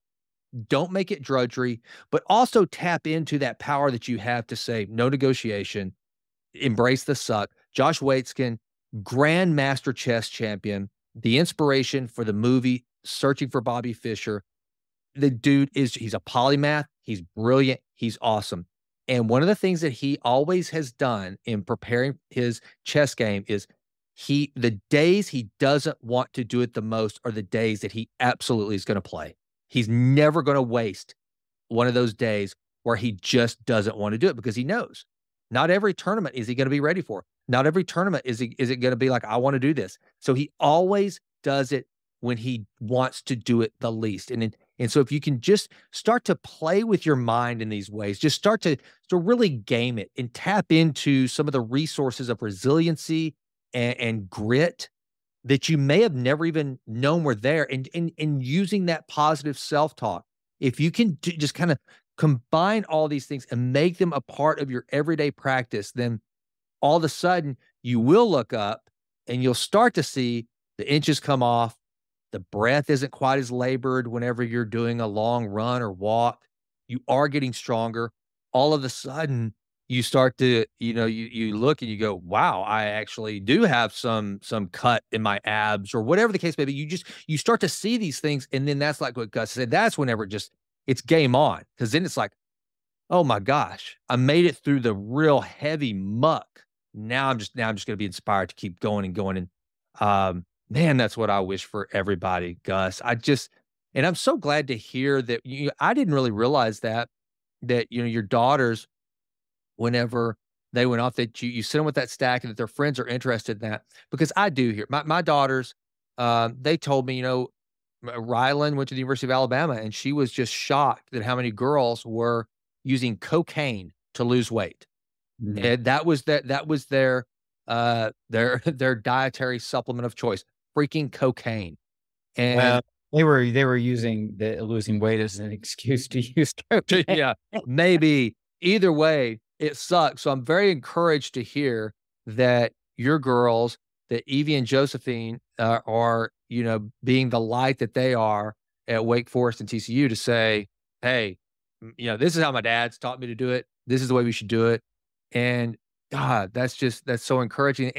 Don't make it drudgery, but also tap into that power that you have to say no negotiation, embrace the suck. Josh Waitzkin, grandmaster chess champion, the inspiration for the movie Searching for Bobby Fischer. The dude he's a polymath. He's brilliant. He's awesome. And one of the things that he always has done in preparing his chess game is the days he doesn't want to do it the most are the days that he absolutely is going to play. He's never going to waste one of those days where he just doesn't want to do it because he knows not every tournament is he going to be ready for. Not every tournament is it going to be like, I want to do this. So he always does it when he wants to do it the least. And so if you can just start to play with your mind in these ways, just start to really game it and tap into some of the resources of resiliency and grit that you may have never even known were there, and using that positive self-talk. If you can just kind of combine all these things and make them a part of your everyday practice, then all of a sudden you will look up and you'll start to see the inches come off. The breath isn't quite as labored whenever you're doing a long run or walk. You are getting stronger. All of a sudden, you start to, you look and you go, wow, I actually do have some cut in my abs or whatever the case may be. You start to see these things. And then that's like what Gus said. That's whenever it's game on. Cause then it's like, oh my gosh, I made it through the real heavy muck. Now I'm just going to be inspired to keep going and going. And, man, that's what I wish for everybody, Gus. And I'm so glad to hear that I didn't really realize that your daughters, whenever they went off, that you sit them with that stack and that their friends are interested in that, because I do hear my daughters, they told me, Rylan went to the University of Alabama and she was just shocked at how many girls were using cocaine to lose weight. Mm-hmm. And that was their dietary supplement of choice, freaking cocaine. And they were using the losing weight as an excuse to use cocaine. Yeah, maybe. Either way, it sucks. So I'm very encouraged to hear that your girls, that Evie and Josephine, are, being the light that they are at Wake Forest and TCU, to say, hey, this is how my dad's taught me to do it. This is the way we should do it. And God, that's so encouraging.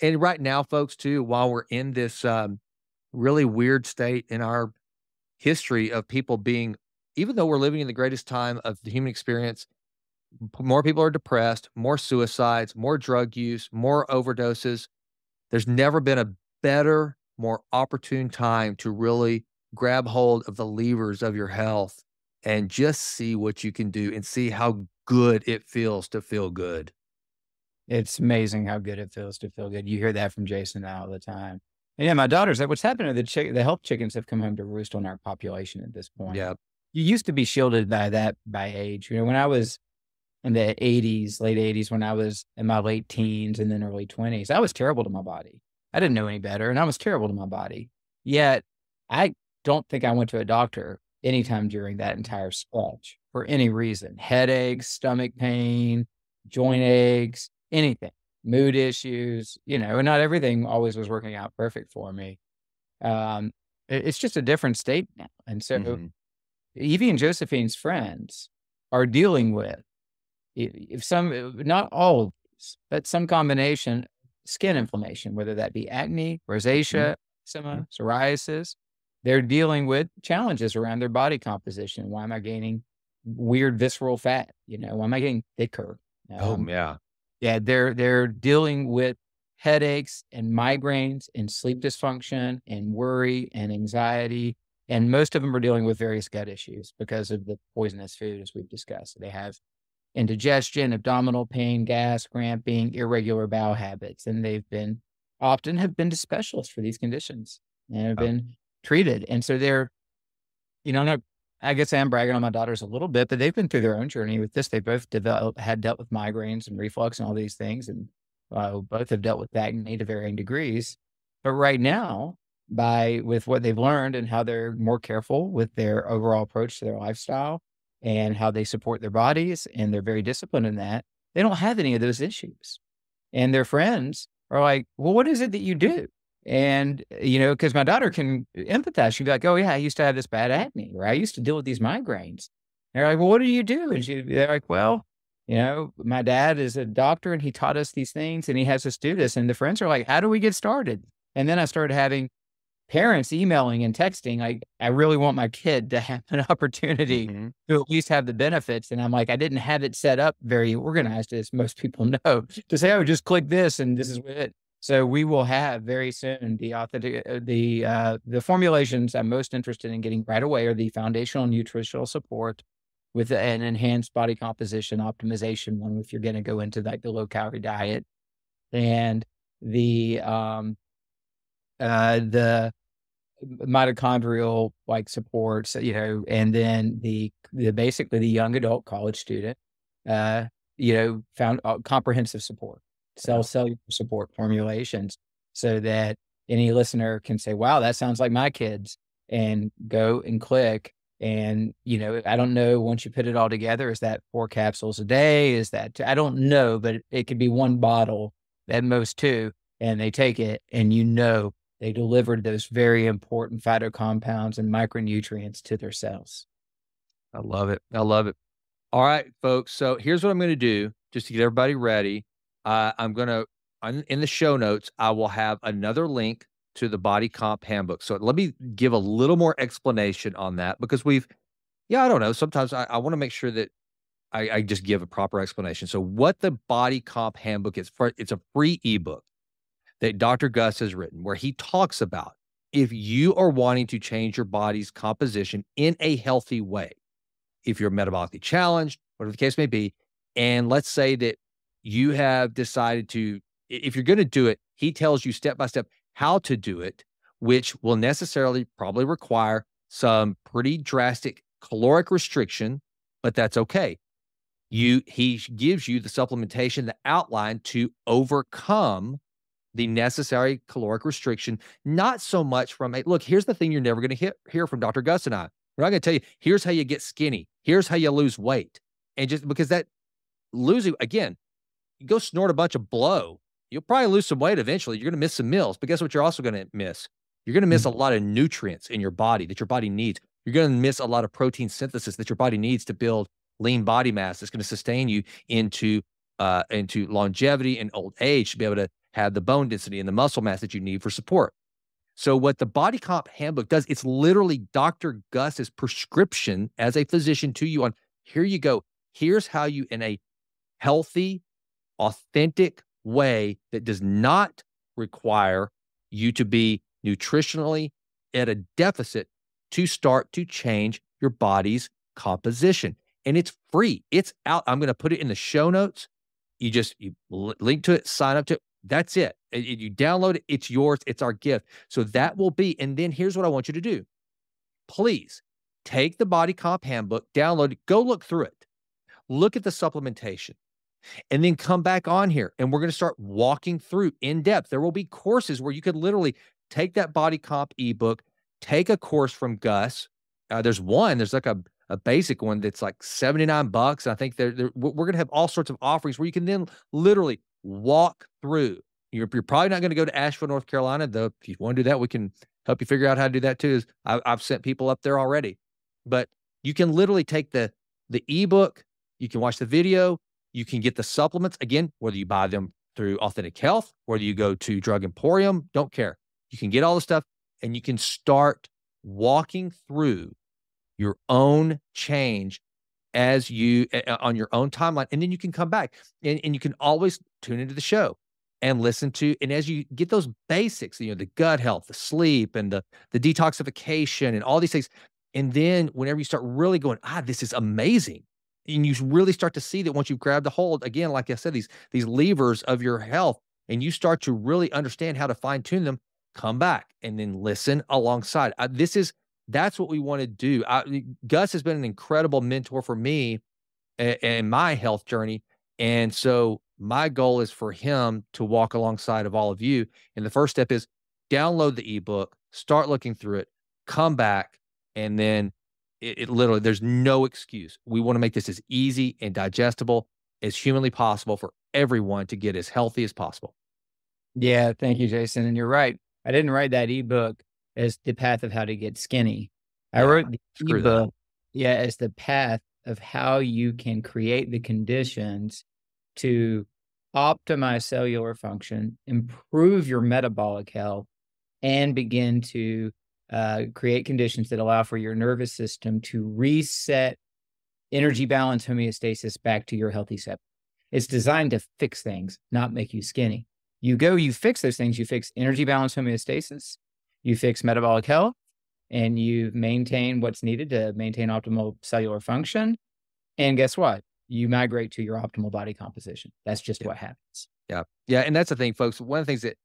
And right now, folks, too, while we're in this really weird state in our history of people being, even though we're living in the greatest time of the human experience, more people are depressed, more suicides, more drug use, more overdoses. There's never been a better, more opportune time to really grab hold of the levers of your health and just see what you can do and see how good it feels to feel good. It's amazing how good it feels to feel good. You hear that from Jason all the time. And yeah, my daughters, what's happened to the health chickens have come home to roost on our population at this point. Yeah. You used to be shielded by that by age. When I was in the 80s, late 80s, when I was in my late teens and then early 20s, I was terrible to my body. I didn't know any better, and I was terrible to my body. Yet, I don't think I went to a doctor anytime during that entire stretch for any reason. Headaches, stomach pain, joint aches, anything, mood issues, and not everything always was working out perfect for me. It's just a different state now. And so Evie and Josephine's friends are dealing with not all of these, but some combination skin inflammation, whether that be acne, rosacea, eczema, psoriasis. They're dealing with challenges around their body composition. Why am I gaining weird visceral fat? Why am I getting thicker? Yeah, they're dealing with headaches and migraines and sleep dysfunction and worry and anxiety. And most of them are dealing with various gut issues because of the poisonous food, as we've discussed. They have indigestion, abdominal pain, gas, cramping, irregular bowel habits. And they've been often have been to specialists for these conditions and have been treated. And so they're, no, I guess I am bragging on my daughters a little bit, but they've been through their own journey with this. They both dealt with migraines and reflux and all these things. And both have dealt with acne to varying degrees. But right now, with what they've learned and how they're more careful with their overall approach to their lifestyle and how they support their bodies, and they're very disciplined in that, they don't have any of those issues. And their friends are like, well, what is it that you do? And, because my daughter can empathize. She'd be like, oh, yeah, I used to have this bad acne, or I used to deal with these migraines. They're like, well, what do you do? And they're like, well, my dad is a doctor and he taught us these things and he has us do this. And the friends are like, how do we get started? And then I started having parents emailing and texting, like, I really want my kid to have an opportunity to at least have the benefits. And I'm like, I didn't have it set up very organized, as most people know, to say, oh, just click this and this is it. So we will have very soon the formulations I'm most interested in getting right away are the foundational nutritional support with an enhanced body composition optimization one, if you're going to go into like the low calorie diet, and the mitochondrial like supports, and then the basically the young adult college student, found comprehensive support, cellular support formulations, so that any listener can say, wow, that sounds like my kids, and go and click. And, I don't know, once you put it all together, is that 4 capsules a day? Is that, I don't know, but it could be 1 bottle, at most 2, and they take it and they delivered those very important phytocompounds and micronutrients to their cells. I love it. I love it. All right, folks. So here's what I'm going to do just to get everybody ready. In the show notes, I will have another link to the Body Comp Handbook. So let me give a little more explanation on that, because I don't know. Sometimes I want to make sure that I just give a proper explanation. So what the Body Comp Handbook is, it's a free ebook that Dr. Gus has written, where he talks about if you are wanting to change your body's composition in a healthy way, if you're metabolically challenged, whatever the case may be, and let's say that you have decided to, if you're going to do it, he tells you step by step how to do it, which will necessarily probably require some pretty drastic caloric restriction, but that's okay. He gives you the supplementation, the outline to overcome the necessary caloric restriction, not so much from look, here's the thing you're never going to hear from Dr. Gus and I. We're not going to tell you, here's how you get skinny. Here's how you lose weight. And just because that losing, again, you go snort a bunch of blow, you'll probably lose some weight eventually. You're going to miss some meals. But guess what you're also going to miss? You're going to miss a lot of nutrients in your body that your body needs. You're going to miss a lot of protein synthesis that your body needs to build lean body mass that's going to sustain you into longevity and old age, to be able to have the bone density and the muscle mass that you need for support. So what the Body Comp Handbook does, it's literally Dr. Gus's prescription as a physician to you on, here you go. Here's how you, in a healthy, authentic way that does not require you to be nutritionally at a deficit, to start to change your body's composition. And it's free. It's out. I'm going to put it in the show notes. You link to it, sign up to it. That's it. You download it. It's yours. It's our gift. So that will be, and then here's what I want you to do. Please take the Body Comp Handbook, download it, go look through it. Look at the supplementation, and then come back on here, and we're going to start walking through in depth. There will be courses where you could literally take that Body Comp ebook, take a course from Gus. There's like a basic one that's like $79. I think we're going to have all sorts of offerings where you can then literally walk through. You're probably not going to go to Asheville, North Carolina, though. If you want to do that, we can help you figure out how to do that too. I've sent people up there already, but you can literally take the ebook, you can watch the video, you can get the supplements, again, whether you buy them through Authentic Health, whether you go to Drug Emporium, don't care. You can get all the stuff, and you can start walking through your own change as you on your own timeline. And then you can come back and you can always tune into the show and listen to, and as you get those basics, the gut health, the sleep, and the detoxification and all these things. And then whenever you start really going, this is amazing. and you really start to see that once you've grabbed a hold, again, like I said, these levers of your health, and you start to really understand how to fine tune them, come back and then listen alongside. That's what we want to do. Gus has been an incredible mentor for me in my health journey. And so my goal is for him to walk alongside of all of you. And the first step is download the ebook, start looking through it, come back, and then it literally, there's no excuse. We want to make this as easy and digestible as humanly possible for everyone to get as healthy as possible. Yeah, thank you, Jason. And you're right. I didn't write that ebook as the path of how to get skinny. I wrote the ebook, as the path of how you can create the conditions to optimize cellular function, improve your metabolic health, and begin to create conditions that allow for your nervous system to reset energy balance homeostasis back to your healthy self. It's designed to fix things, not make you skinny. You fix those things, you fix energy balance homeostasis, you fix metabolic health, and you maintain what's needed to maintain optimal cellular function. And guess what? You migrate to your optimal body composition. That's just what happens. Yeah. Yeah. And that's the thing, folks. One of the things that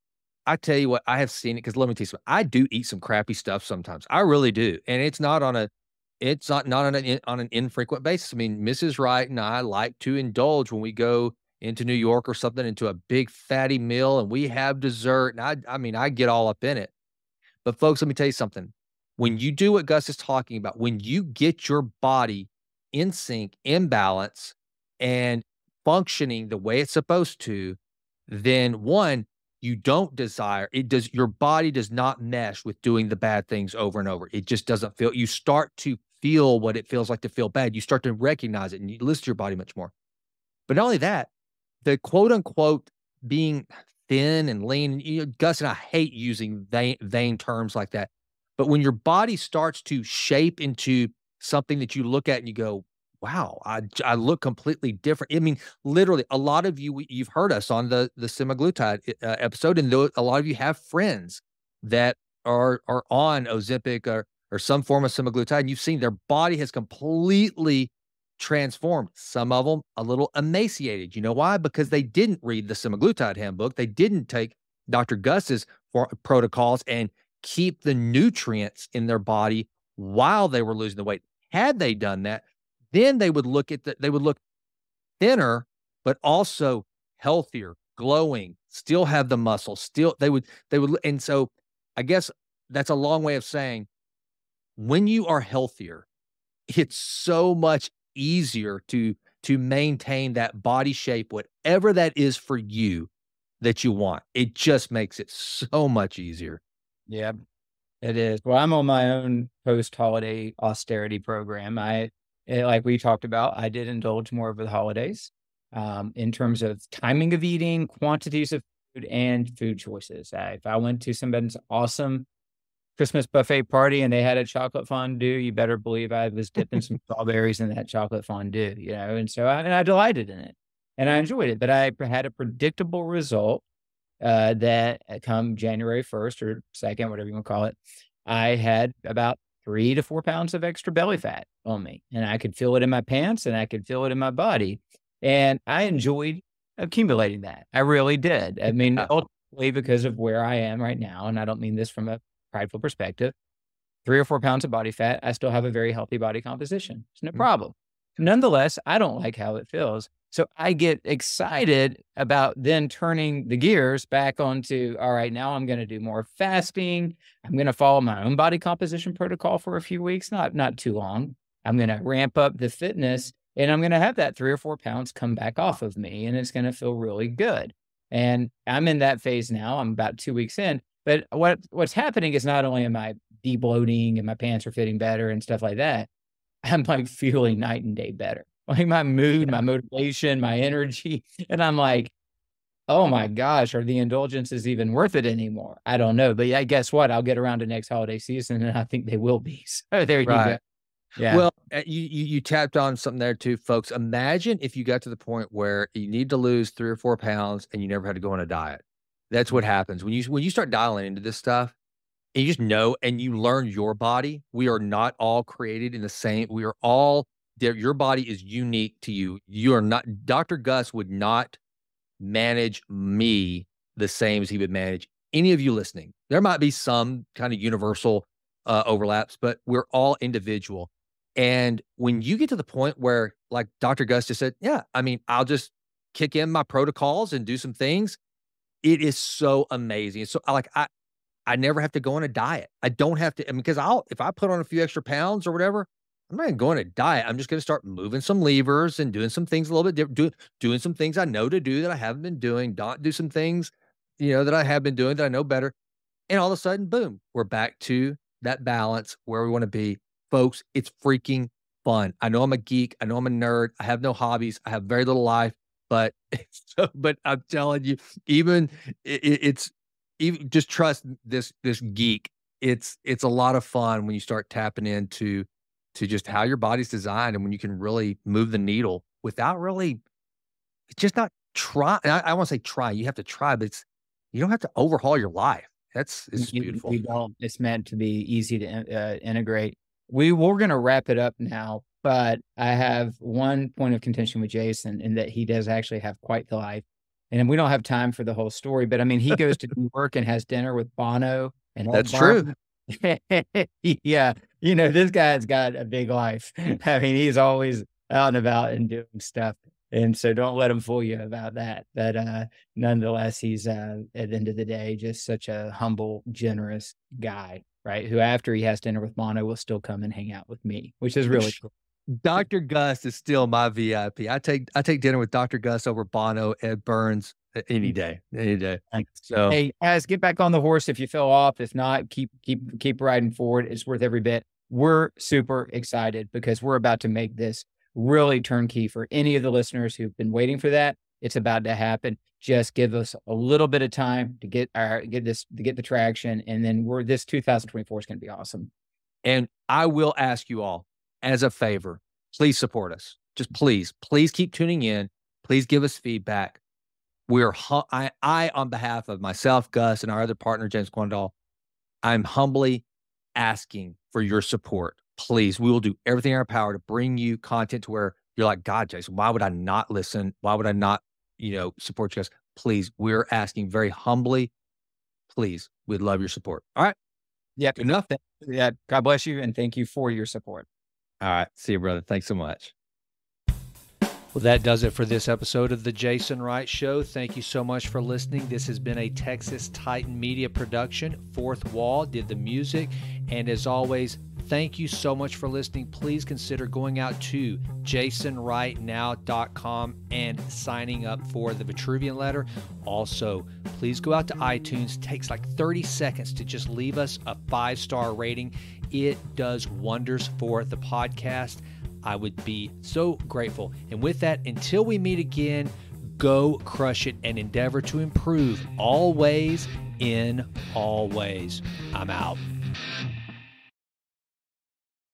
I tell you what, I have seen it, because let me tell you something. I do eat some crappy stuff sometimes. I really do. And it's not on an infrequent basis. I mean, Mrs. Wright and I like to indulge when we go into New York or something, into a big fatty meal, and we have dessert. And I mean, I get all up in it. But folks, let me tell you something. When you do what Gus is talking about, when you get your body in sync, in balance, and functioning the way it's supposed to, then one, you don't desire it. Your body does not mesh with doing the bad things over and over. It just doesn't feel. You start to feel what it feels like to feel bad. You start to recognize it, and you listen to your body much more. But not only that, the quote unquote being thin and lean, Gus and I hate using vain terms like that. But when your body starts to shape into something that you look at and you go, wow, I look completely different. I mean, literally, a lot of you've heard us on the semaglutide episode, and a lot of you have friends that are on Ozempic or some form of semaglutide, and you've seen their body has completely transformed. Some of them a little emaciated. You know why? Because they didn't read the semaglutide handbook. They didn't take Dr. Gus's protocols and keep the nutrients in their body while they were losing the weight. Had they done that, then they would look thinner, but also healthier, glowing, still have the muscle, and so I guess that's a long way of saying, when you are healthier, it's so much easier to maintain that body shape, whatever that is for you that you want. It just makes it so much easier. Yeah, it is. Well, I'm on my own post-holiday austerity program. Like we talked about, I did indulge more over the holidays in terms of timing of eating, quantities of food, and food choices. If I went to somebody's awesome Christmas buffet party and they had a chocolate fondue, you better believe I was dipping some strawberries in that chocolate fondue, and so I delighted in it and I enjoyed it, but I had a predictable result that come January 1st or 2nd, whatever you want to call it, I had about 3 to 4 pounds of extra belly fat on me, and I could feel it in my pants and I could feel it in my body. And I enjoyed accumulating that. I really did. I mean, ultimately, because of where I am right now, and I don't mean this from a prideful perspective, 3 or 4 pounds of body fat, I still have a very healthy body composition. It's no problem. Nonetheless, I don't like how it feels. So I get excited about then turning the gears back onto, all right, now I'm going to do more fasting. I'm going to follow my own body composition protocol for a few weeks, not too long. I'm going to ramp up the fitness, and I'm going to have that 3 or 4 pounds come back off of me, and it's going to feel really good. And I'm in that phase now. I'm about 2 weeks in. But what's happening is not only am I de-bloating and my pants are fitting better and stuff like that, I'm like feeling night and day better. Like my mood, my motivation, my energy. And I'm like, oh my gosh, are the indulgences even worth it anymore? I don't know. But yeah, guess what? I'll get around to next holiday season and I think they will be. So there you go. Yeah. Well, you tapped on something there too, folks. Imagine if you got to the point where you need to lose 3 or 4 pounds and you never had to go on a diet. That's what happens when you start dialing into this stuff, and you just know, and you learn your body. We are not all created in the same. We are all Your body is unique to you. You are not, Dr. Gus would not manage me the same as he would manage any of you listening. There might be some kind of universal overlaps, but we're all individual. And when you get to the point where, like Dr. Gus just said, yeah, I mean, I'll just kick in my protocols and do some things. It is so amazing. So I never have to go on a diet. I don't have to, I mean, because if I put on a few extra pounds or whatever, I'm not going to go on a diet. I'm just going to start moving some levers and doing some things a little bit different, doing some things I know to do that I haven't been doing, not do some things, that I have been doing that I know better. And all of a sudden, boom, we're back to that balance where we want to be. Folks, it's freaking fun. I know I'm a geek. I know I'm a nerd. I have no hobbies. I have very little life, but I'm telling you, it's even just trust this geek. It's a lot of fun when you start tapping into just how your body's designed, and when you can really move the needle without really, it's just not try. I want to say try. You have to try, but you don't have to overhaul your life. It's beautiful. We don't. It's meant to be easy to integrate. We're going to wrap it up now, but I have one point of contention with Jason in that he does actually have quite the life. And we don't have time for the whole story, but I mean, he goes to work and has dinner with Bono. And that's true. Yeah. This guy's got a big life. I mean, he's always out and about and doing stuff. And so don't let him fool you about that. But nonetheless, he's at the end of the day, just such a humble, generous guy, right? Who after he has dinner with Bono will still come and hang out with me, which is really cool. Dr. Gus is still my VIP. I take dinner with Dr. Gus over Bono, Ed Burns any day. Thanks. So hey, guys, get back on the horse if you fell off. If not, keep riding forward. It's worth every bit. We're super excited because we're about to make this really turnkey for any of the listeners who've been waiting for that. It's about to happen. Just give us a little bit of time to get the traction, and then this 2024 is going to be awesome. And I will ask you all, as a favor, please support us. Just please keep tuning in. Please give us feedback. I, on behalf of myself, Gus, and our other partner, James Quandall, I'm humbly asking for your support. Please, we will do everything in our power to bring you content to where you're like, God, Jason, why would I not listen? Why would I not, support you guys? Please, we're asking very humbly. Please, we'd love your support. All right. Yeah. Good enough. Yeah. God bless you. And thank you for your support. All right. See you, brother. Thanks so much. Well, that does it for this episode of the Jason Wright Show. Thank you so much for listening. This has been a Texas Titan Media production. Fourth Wall did the music. And as always, thank you so much for listening. Please consider going out to jasonwrightnow.com and signing up for the Vitruvian letter. Also, please go out to iTunes. It takes like 30 seconds to just leave us a 5-star rating. It does wonders for the podcast. I would be so grateful. And with that, until we meet again, go crush it and endeavor to improve always in all ways. I'm out.